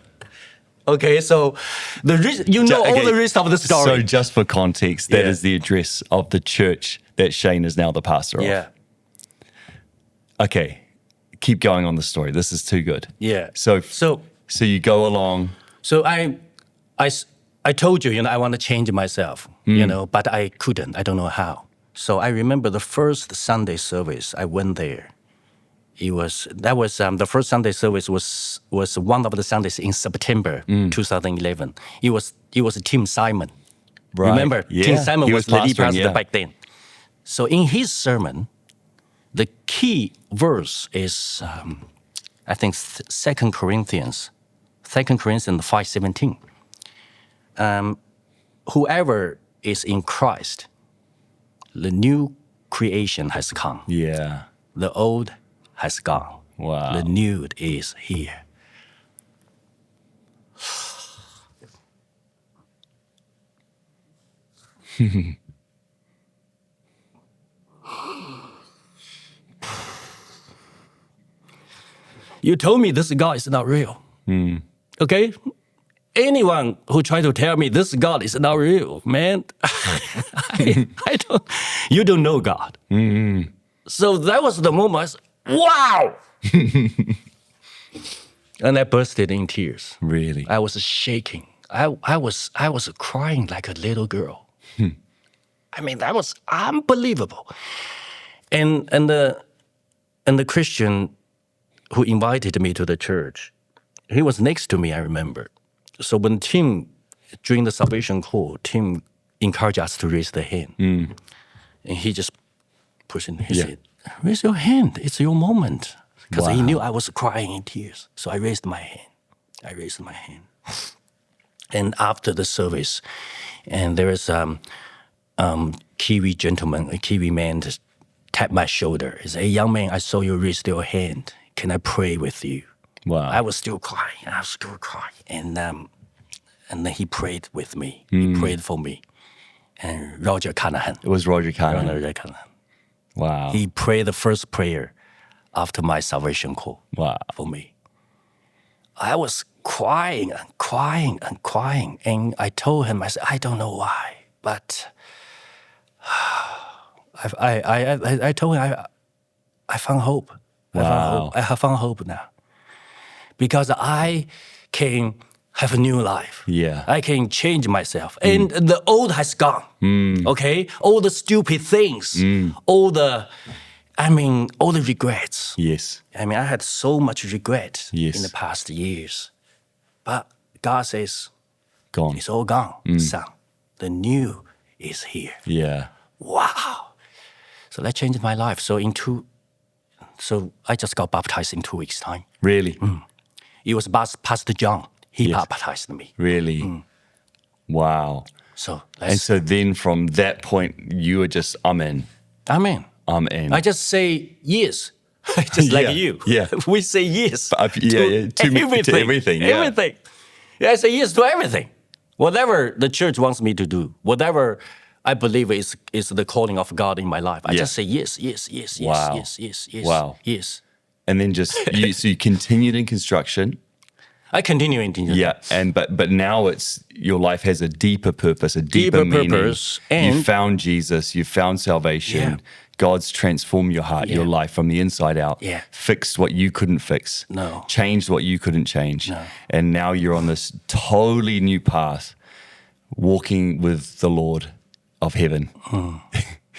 Okay, so all the rest of the story. So just for context, that is the address of the church that Shane is now the pastor of. Yeah. Okay, keep going on the story. This is too good. Yeah. So you go along. So I told you, I want to change myself, but I couldn't. I don't know how. So I remember the first Sunday service, I went there. The first Sunday service was one of the Sundays in September 2011. It was Tim Simon. Right. Remember, Yeah. Tim Simon He was the lead pastoring, pastor yeah. back then. So in his sermon, the key verse is, I think, 2 Corinthians 5:17. Whoever is in Christ, the new creation has come. Yeah. The old has gone. Wow. The new is here. You told me this God is not real. Okay? Anyone who try to tell me this God is not real, man, I don't. You don't know God. So that was the moment I said, wow! And I bursted in tears. Really? I was shaking. I was crying like a little girl. I mean, that was unbelievable. And the Christian who invited me to the church, he was next to me, I remember. So when Tim, during the salvation call, Tim encouraged us to raise the hand. And he just pushed in. He said, raise your hand. It's your moment. Because he knew I was crying in tears. So I raised my hand. And after the service, and there is Kiwi gentleman, a Kiwi man just tapped my shoulder. He said, hey, young man, I saw you raise your hand. Can I pray with you? Wow. I was still crying. And then he prayed with me. He prayed for me. And Roger Canahan. It was Roger Canahan. Roger Canahan. Wow. He prayed the first prayer after my salvation call for me. I was crying. And I told him, I said, I don't know why, but I told him I found hope. I have found hope now. Because I can have a new life. Yeah. I can change myself. And the old has gone. Okay? All the stupid things. All the regrets. Yes. I mean, I had so much regret Yes. in the past years. But God says, Gone. it's all gone, son. The new is here. Yeah. Wow. So that changed my life. So I just got baptized in 2 weeks' time. Really? It was Pastor John. He baptized me. Really? Wow. So And so then from that point, you were just, I'm in. Amen. I'm in. I just say yes. Just like you. Yeah. We say yes To everything. Yeah. Everything. Yeah, I say yes to everything. Whatever the church wants me to do, whatever I believe is the calling of God in my life, I just say yes. Wow. Wow. Yes. And then just, so you continued in construction. I continue in Yeah, but now it's your life has a deeper purpose, a deeper meaning. purpose, and you found Jesus, you found salvation. Yeah. God's transformed your heart, your life from the inside out. Yeah. Fixed what you couldn't fix. No. Changed what you couldn't change. No. And now you're on this totally new path, walking with the Lord of heaven.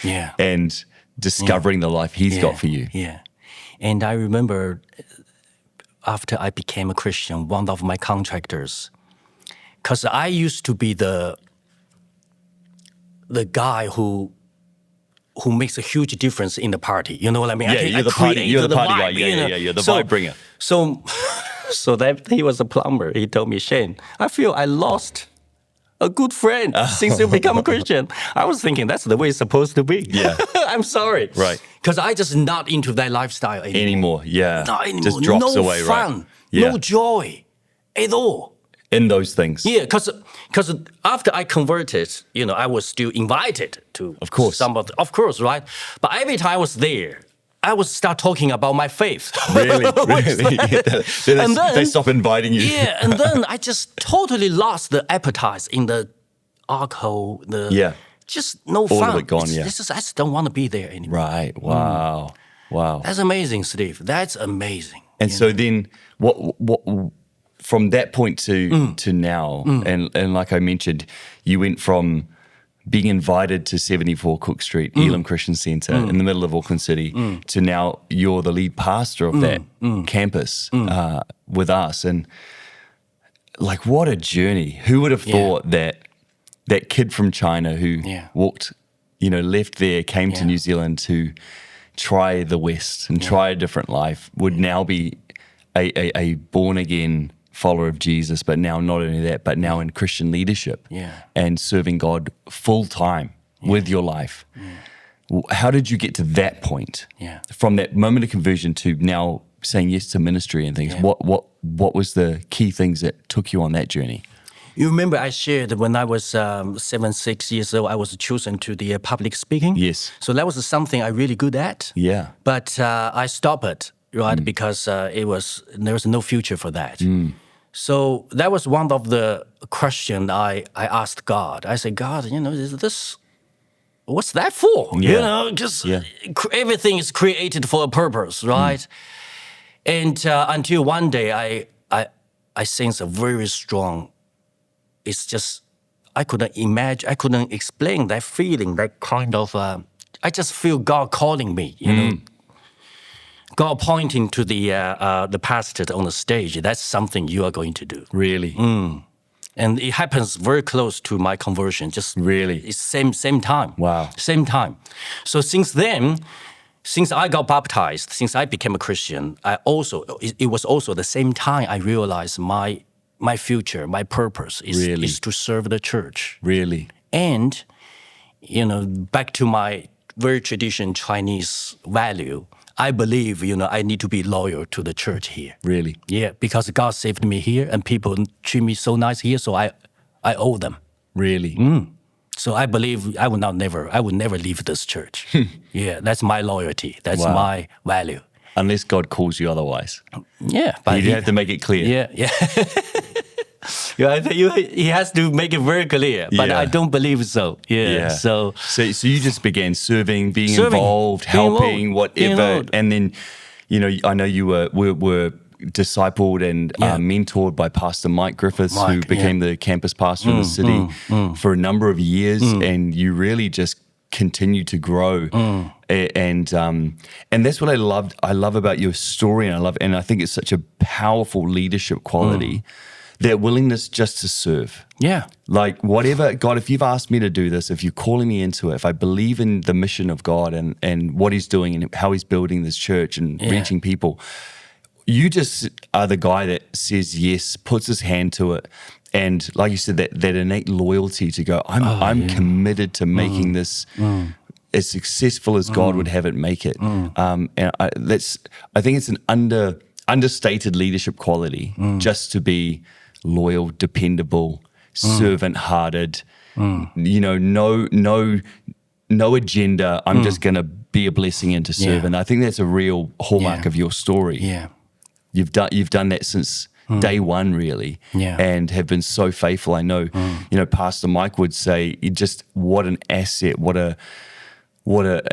Yeah. And discovering the life He's got for you. Yeah. And I remember after I became a Christian, one of my contractors, because I used to be the guy who makes a huge difference in the party. You know what I mean? Yeah, you're the party guy. Yeah, you're the vibe bringer. So that he was a plumber. He told me, Shane, I feel I lost a good friend since you become a Christian. I was thinking that's the way it's supposed to be. Yeah. I'm sorry. Right. Because I just not into that lifestyle anymore. Yeah. Not anymore. Just drops no away, fun, right? Yeah. no joy at all. In those things. Yeah, because after I converted, I was still invited to Of course. of course, right? But every time I was there, I would start talking about my faith. Really? They stop inviting you. Yeah, and then I just totally lost the appetite in the alcohol, just no fun. All of it gone, I just don't want to be there anymore. Right. Wow. Wow. That's amazing, Steve. That's amazing. And so then what from that point to now, and like I mentioned, you went from being invited to 74 Cook Street, Elim Christian Centre in the middle of Auckland City, to now you're the lead pastor of that campus with us. And like, what a journey. Who would have thought that that kid from China who walked, left there, came to New Zealand to try the West and try a different life, would now be a born again follower of Jesus, but now not only that, but now in Christian leadership and serving God full time with your life. How did you get to that point? From that moment of conversion to now saying yes to ministry and things? What was the key things that took you on that journey? You remember I shared when I was 6 years old, I was chosen to the public speaking. Yes. So that was something I really good at. Yeah. But I stopped it, right? Because there was no future for that. So that was one of the questions I asked God. I said, God, is this, what's that for? Just everything is created for a purpose, right? And until one day I sensed a very strong, it's just, I couldn't imagine, I couldn't explain that feeling, that kind of, I just feel God calling me, God pointing to the pastor on the stage. That's something you are going to do. Really? And it happens very close to my conversion. Just really, it's same time. Wow. Same time. So since then, since I got baptized, since I became a Christian, it was also the same time I realized my future, my purpose is to serve the church. Really? And, back to my very traditional Chinese value, I believe, I need to be loyal to the church here. Really? Yeah, because God saved me here and people treat me so nice here, so I owe them. Really? So I believe I would never leave this church. Yeah, that's my loyalty. That's my value. Unless God calls you otherwise. Yeah. But you have to make it clear. Yeah. I think he has to make it very clear, but I don't believe so. Yeah. So you just began serving, being involved, helping, whatever. And then, I know you were discipled and mentored by Pastor Mike Griffiths, who became the campus pastor in the city for a number of years. And you really just continue to grow. And that's what I love about your story. And I think it's such a powerful leadership quality. That willingness just to serve. Yeah. Like whatever, God, if you've asked me to do this, if you're calling me into it, if I believe in the mission of God and what he's doing and how he's building this church and reaching people, you just are the guy that says yes, puts his hand to it. And like you said, that innate loyalty to go, I'm committed to making this as successful as God would have it make it. And I think it's an understated leadership quality just to be loyal, dependable, servant-hearted, no agenda. I'm just going to be a blessing and to serve. And I think that's a real hallmark of your story. Yeah. You've done that since day one, really, and have been so faithful. I know, Pastor Mike would say, just what an asset, what a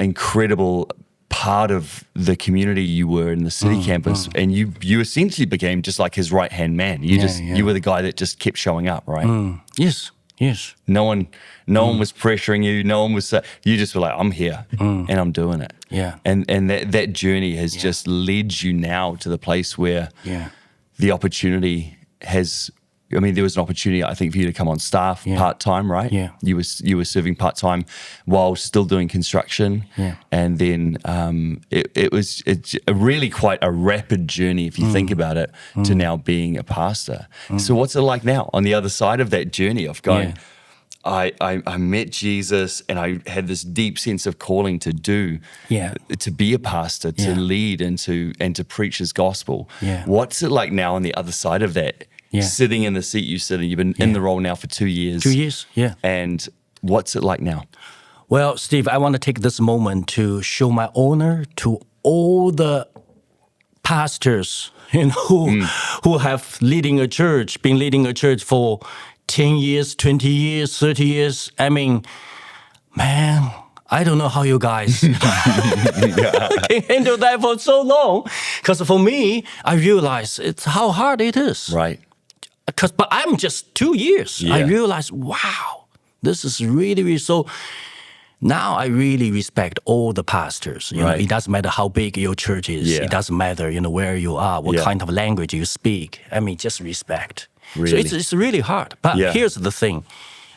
incredible part of the community you were in the city campus, and you essentially became just like his right-hand man. You were the guy that just kept showing up, right? Yes. No one was pressuring you. No one was. You just were like, I'm here and I'm doing it. Yeah. And that journey has just led you now to the place where the opportunity has. I mean, there was an opportunity, I think, for you to come on staff part-time, right? Yeah. You were serving part-time while still doing construction. Yeah. And then it's really quite a rapid journey, if you think about it, to now being a pastor. So what's it like now on the other side of that journey of going, I met Jesus and I had this deep sense of calling to to be a pastor, to lead and to preach his gospel. Yeah. What's it like now on the other side of that? Sitting in the seat you sit in. You've been in the role now for 2 years. 2 years, yeah. And what's it like now? Well, Steve, I want to take this moment to show my honor to all the pastors, who have been leading a church for 10 years, 20 years, 30 years. I mean, man, I don't know how you guys can handle that for so long. Because for me, I realize it's how hard it is. Right. But I'm just 2 years. Yeah. I realized, wow, this is really, really so. Now I really respect all the pastors. You know, it doesn't matter how big your church is. Yeah. It doesn't matter, where you are, what kind of language you speak. I mean, just respect. Really? So it's really hard. But here's the thing.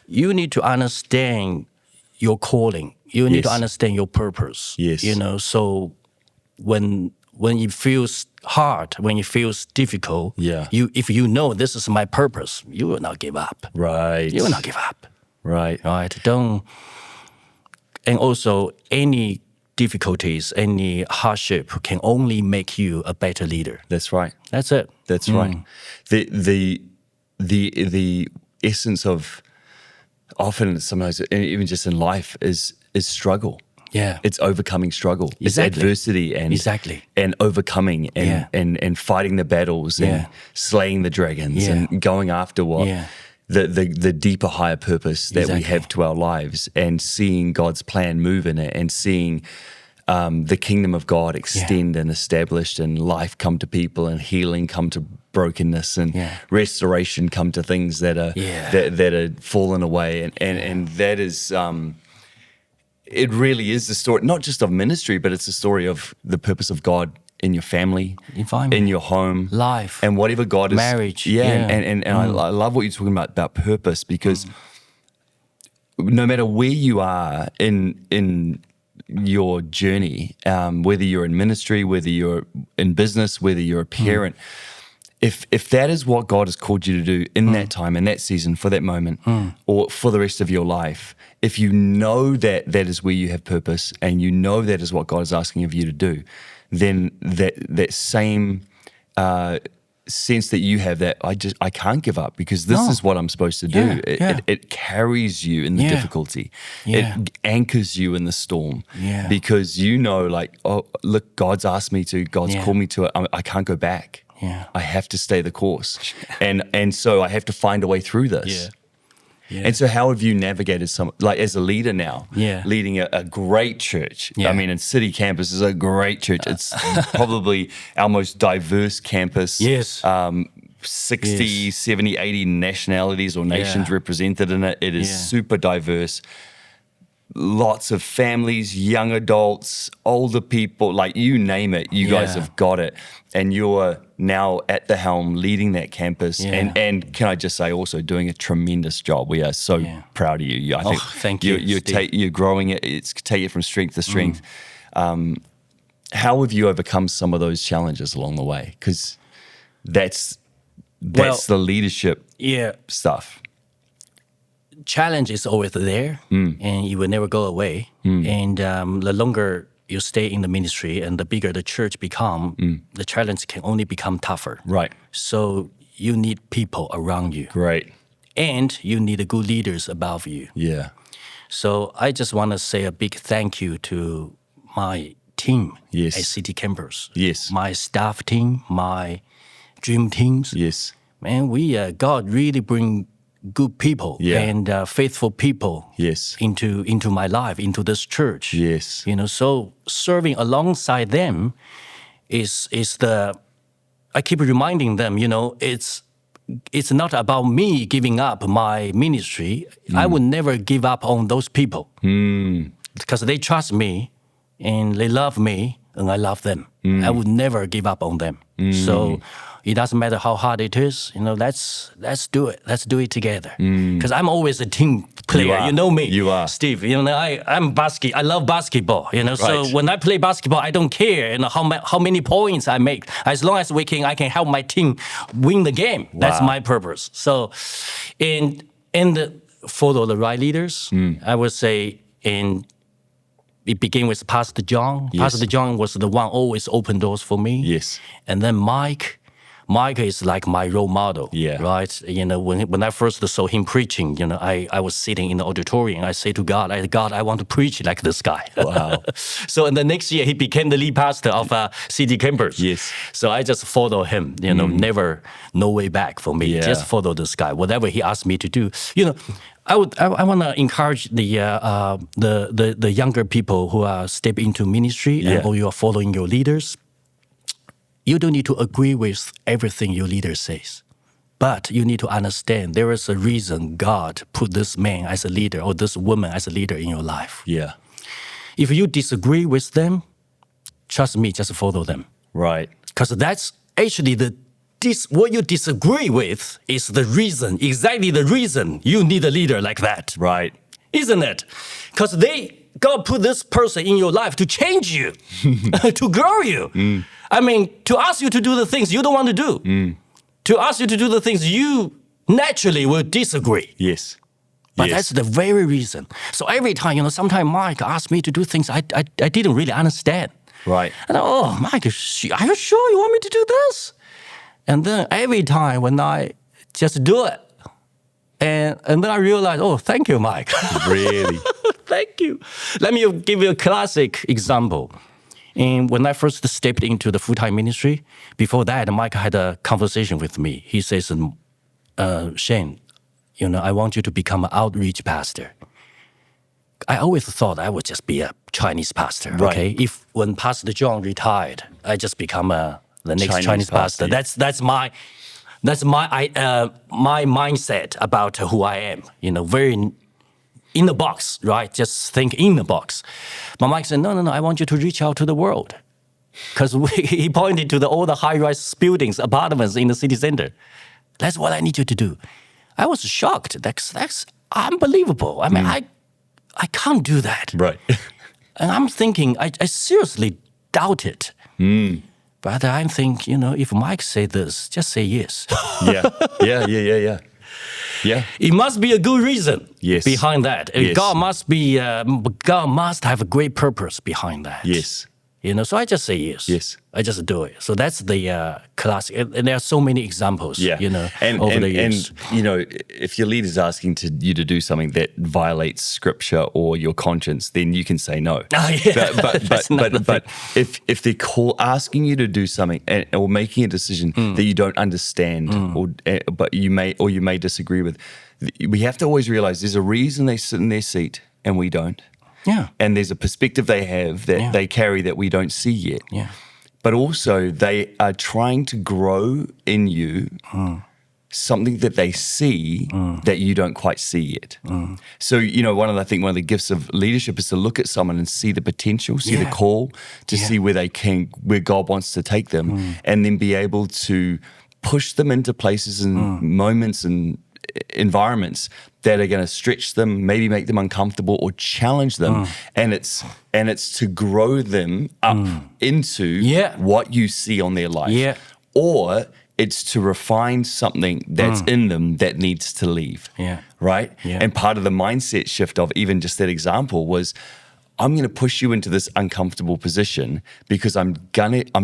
you need to understand your calling. You need to Yes. understand your purpose. Yes. So when it feels hard, when it feels difficult, Yeah. if you know this is my purpose, you will not give up. Right. You will not give up. Right. Right? And also any difficulties, any hardship can only make you a better leader. That's right. That's it. That's right. The essence of often sometimes even just in life is struggle. Yeah. It's overcoming struggle. Exactly. It's adversity and overcoming and fighting the battles and slaying the dragons and going after what the deeper, higher purpose that we have to our lives, and seeing God's plan move in it, and seeing the kingdom of God extend and established, and life come to people, and healing come to brokenness, and restoration come to things that are that are fallen away, and that is it really is the story, not just of ministry, but it's the story of the purpose of God in your family, in your home, life, and whatever God is. Marriage. And I love what you're talking about purpose, because no matter where you are in your journey, whether you're in ministry, whether you're in business, whether you're a parent, if that is what God has called you to do in that time, in that season, for that moment, or for the rest of your life, if you know that that is where you have purpose, and you know that is what God is asking of you to do, then that same sense that you have, that I can't give up, because this is what I'm supposed to do. It carries you in the difficulty. It anchors you in the storm, because you know, like, oh, look, God's asked me to, God's called me to it. I can't go back. I have to stay the course. And so I have to find a way through this. And so how have you navigated like as a leader now, leading a great church? I mean, in City Campus is a great church. It's probably our most diverse campus. 60, 70, 80 nationalities or nations represented in it. It is super diverse. Lots of families, young adults, older people, like you name it, you guys have got it. And you're now at the helm leading that campus. And can I just say, also doing a tremendous job. We are so proud of you. I think thank you. You're growing it. It's take it from strength to strength. How have you overcome some of those challenges along the way? Because that's the leadership stuff. Challenge is always there, and it will never go away. And the longer you stay in the ministry and the bigger the church become, the challenge can only become tougher. Right. So you need people around you. Great. And you need good leaders above you. Yeah. So I just want to say a big thank you to my team at City Campus. Yes. My staff team, my dream teams. Yes. Man, God really bring good people and faithful people into my life, into this church. Yes. So serving alongside them is I keep reminding them, it's not about me giving up my ministry. I would never give up on those people because they trust me and they love me and I love them. I would never give up on them. So it doesn't matter how hard it is, let's do it. Let's do it together. Because I'm always a team player. You know me. You are. Steve, I love basketball, So when I play basketball, I don't care, how many points I make. As long as I can help my team win the game. Wow. That's my purpose. So follow the right leaders, I would say, it began with Pastor John. Yes. Pastor John was the one always opened doors for me. Yes. And then Mike is like my role model, right? When I first saw him preaching, I was sitting in the auditorium. I say to God, I want to preach like this guy. Wow. So in the next year, he became the lead pastor of City Campus. Yes. So I just follow him, never, no way back for me. Just follow this guy, whatever he asked me to do. I want to encourage the younger people who are stepping into ministry or you are following your leaders. You don't need to agree with everything your leader says, but you need to understand there is a reason God put this man as a leader or this woman as a leader in your life. Yeah. If you disagree with them, trust me, just follow them. Right. Because that's actually the what you disagree with is exactly the reason you need a leader like that. Right. Isn't it? Because God put this person in your life to change you, to grow you. I mean, to ask you to do the things you don't want to do, to ask you to do the things you naturally will disagree. Yes. But that's the very reason. So every time, sometimes Mike asked me to do things I didn't really understand. Right. And Mike, are you sure you want me to do this? And then every time when I just do it, and then I realize, thank you, Mike. Really? Thank you. Let me give you a classic example. And when I first stepped into the full-time ministry, before that, Mike had a conversation with me. He says, Shane, I want you to become an outreach pastor. I always thought I would just be a Chinese pastor. Right. Okay, if when Pastor John retired, I just become the next Chinese pastor. Yeah. That's my mindset about who I am. Very in the box, right? Just think in the box. But Mike said, no, I want you to reach out to the world. Because he pointed to all the high-rise buildings, apartments in the city center. That's what I need you to do. I was shocked. That's unbelievable. I mean, I can't do that. Right. And I'm thinking, I seriously doubt it. But I'm thinking, if Mike say this, just say yes. Yeah. It must be a good reason behind that. Yes. God must have a great purpose behind that. Yes. So I just say yes. Yes. I just do it. So that's the classic. And there are so many examples, over the years. And, if your leader's asking you to do something that violates scripture or your conscience, then you can say no. But if they're asking you to do something or making a decision that you don't understand but you may disagree with, we have to always realize there's a reason they sit in their seat and we don't. Yeah. And there's a perspective they have that they carry that we don't see yet. Yeah. But also they are trying to grow in you something that they see that you don't quite see yet. So, one of the gifts of leadership is to look at someone and see the potential, see the call, to see where God wants to take them, and then be able to push them into places and moments and environments that are going to stretch them, maybe make them uncomfortable or challenge them. And it's to grow them up into what you see on their life. Yeah. Or it's to refine something that's in them that needs to leave. Yeah. Right? Yeah. And part of the mindset shift of even just that example was, I'm going to push you into this uncomfortable position because I'm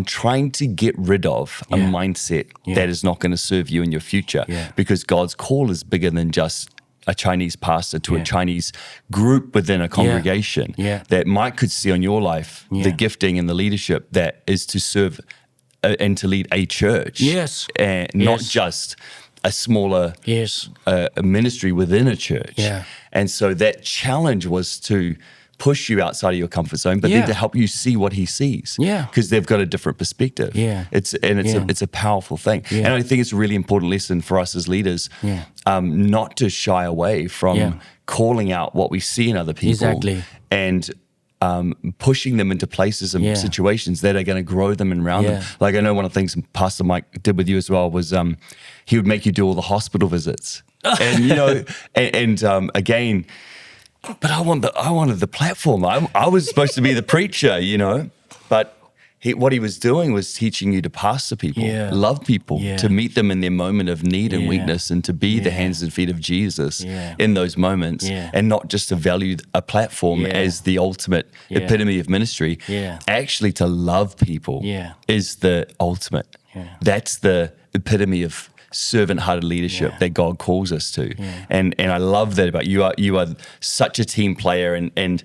trying to get rid of a mindset that is not going to serve you in your future. Yeah. Because God's call is bigger than just a Chinese pastor to a Chinese group within a congregation. Yeah. That Mike could see on your life, the gifting and the leadership that is to serve and to lead a church. Yes. And not just a smaller a ministry within a church. Yeah. And so that challenge was to push you outside of your comfort zone, but then to help you see what he sees. Yeah. Because they've got a different perspective. Yeah. It's a powerful thing. Yeah. And I think it's a really important lesson for us as leaders, not to shy away from calling out what we see in other people. Exactly. And pushing them into places and situations that are going to grow them and around them. Like I know one of the things Pastor Mike did with you as well was he would make you do all the hospital visits. And again, but I wanted the platform. I was supposed to be the preacher, But what he was doing was teaching you to pastor people, love people, to meet them in their moment of need and weakness, and to be the hands and feet of Jesus in those moments, and not just to value a platform as the ultimate epitome of ministry. Actually, to love people is the ultimate. That's the epitome of servant-hearted leadership that God calls us to. And I love that about you. You are such a team player, and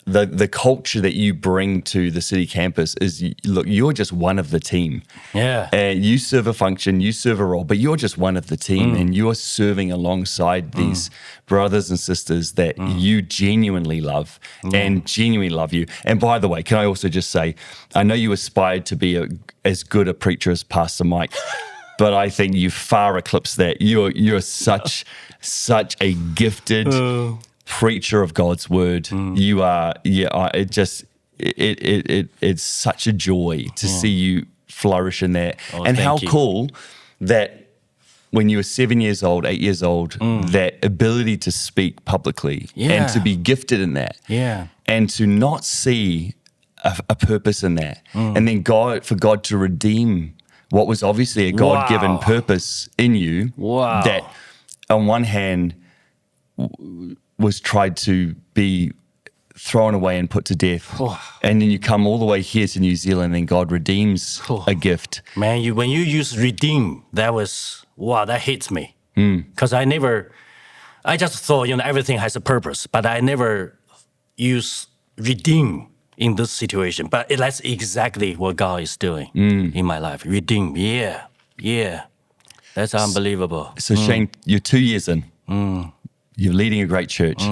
the culture that you bring to the city campus is, look, you're just one of the team. And you serve a function, you serve a role, but you're just one of the team, and you're serving alongside these brothers and sisters that you genuinely love and genuinely love you. And by the way, can I also just say, I know you aspired to be as good a preacher as Pastor Mike, but I think you far eclipse that. You're such a gifted preacher of God's word. You are, it's such a joy to see you flourish in that. And how cool that when you were 7 years old, 8 years old, that ability to speak publicly and to be gifted in that, and to not see a purpose in that, and then for God to redeem what was obviously a God-given purpose in you, that on one hand was tried to be thrown away and put to death. And then you come all the way here to New Zealand and God redeems a gift. Man, when you use redeem, that hits me. Because I just thought, everything has a purpose, but I never use redeem in this situation. But that's exactly what God is doing in my life. Redeem, yeah. That's unbelievable. So Shane, you're 2 years in. You're leading a great church.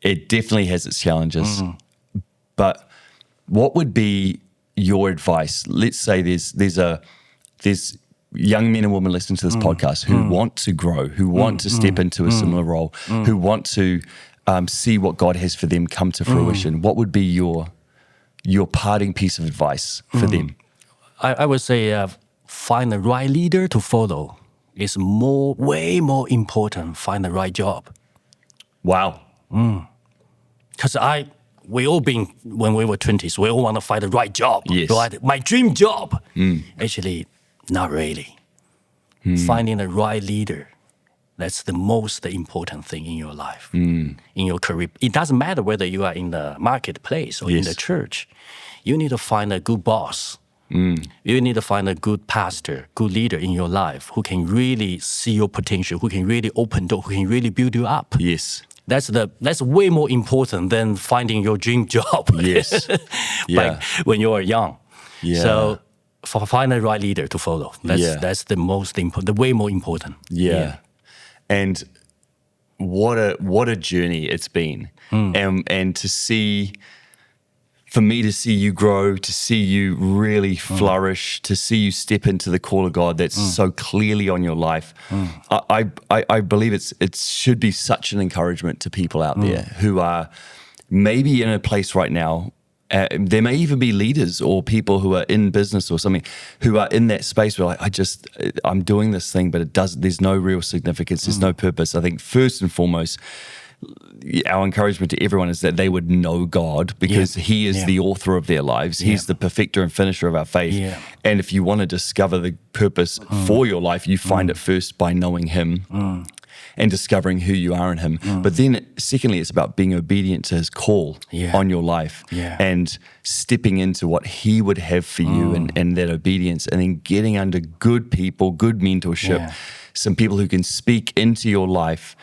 It definitely has its challenges. But what would be your advice? Let's say there's young men and women listening to this podcast who want to grow, who want to step into a similar role, who want to see what God has for them come to fruition. What would be your parting piece of advice for them? I would say find the right leader to follow. It's way more important. Find the right job. Wow. Because we all been, when we were 20s, we all want to find the right job. Yes. Right? My dream job. Actually, not really. Finding the right leader, that's the most important thing in your life, in your career. It doesn't matter whether you are in the marketplace or in the church. You need to find a good boss. You need to find a good pastor, good leader in your life who can really see your potential, who can really open doors, who can really build you up. Yes. That's way more important than finding your dream job. Yes. Like when you are young. Yeah. So find the right leader to follow. That's the most important, the way more important. Yeah. And what a journey it's been. And to see, for me to see you grow, to see you really flourish, to see you step into the call of God that's so clearly on your life, I believe it should be such an encouragement to people out there who are maybe in a place right now. There may even be leaders or people who are in business or something who are in that space where I'm doing this thing, but there's no real significance, there's no purpose. I think first and foremost, our encouragement to everyone is that they would know God because He is the author of their lives. He's the perfecter and finisher of our faith. And if you want to discover the purpose for your life, you find it first by knowing Him and discovering who you are in Him. But then secondly, it's about being obedient to His call on your life and stepping into what He would have for you and that obedience, and then getting under good people, good mentorship, some people who can speak into your life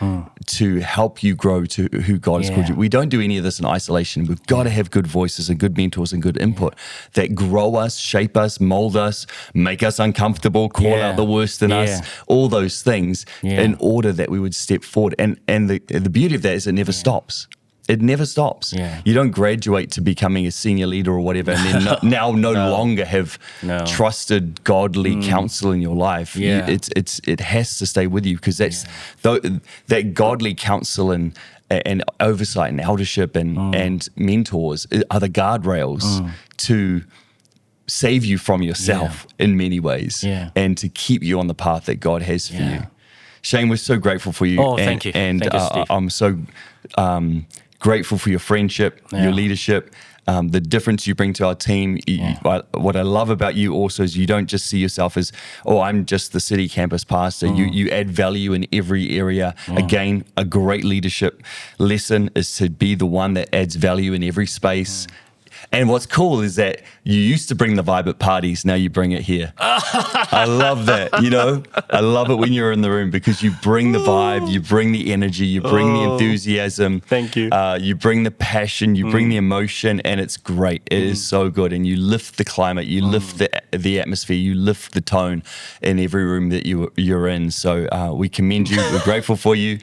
to help you grow to who God has called you. We don't do any of this in isolation. We've got to have good voices and good mentors and good input that grow us, shape us, mold us, make us uncomfortable, call out the worst in us, all those things in order that we would step forward. And the beauty of that is it never stops. It never stops. You don't graduate to becoming a senior leader or whatever and then no longer have trusted godly counsel in your life. It has to stay with you because that's that godly counsel and oversight and eldership and mentors are the guardrails to save you from yourself in many ways and to keep you on the path that God has for you. Shane, we're so grateful for you. Thank you. And thank you, Steve. I'm so grateful for your friendship, your leadership, the difference you bring to our team. What I love about you also is you don't just see yourself as, I'm just the city campus pastor. You add value in every area. Again, a great leadership lesson is to be the one that adds value in every space. And what's cool is that you used to bring the vibe at parties, now you bring it here. I love that, I love it when you're in the room because you bring the vibe, you bring the energy, you bring the enthusiasm. Thank you. You bring the passion, you bring the emotion, and it's great. It is so good. And you lift the climate, you lift the atmosphere, you lift the tone in every room that you're in. So we commend you. We're grateful for you.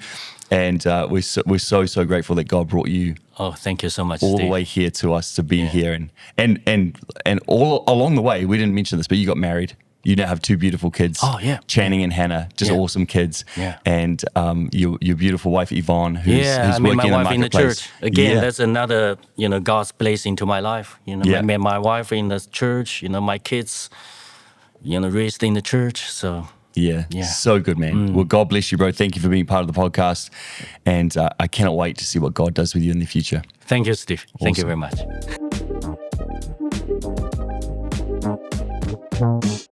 And we're so grateful that God brought you. Thank you so much, all Steve. the way here to us to be here, and all along the way, we didn't mention this, but you got married. You now have 2 beautiful kids. Channing and Hannah, just awesome kids. And your beautiful wife Yvonne, who's working my wife in the church. Again, that's another God's place into my life. I met my wife in the church. My kids, raised in the church. So Yeah. Yeah. So good, man. Well, God bless you, bro. Thank you for being part of the podcast. And I cannot wait to see what God does with you in the future. Thank you, Steve. Thank you Awesome. very much.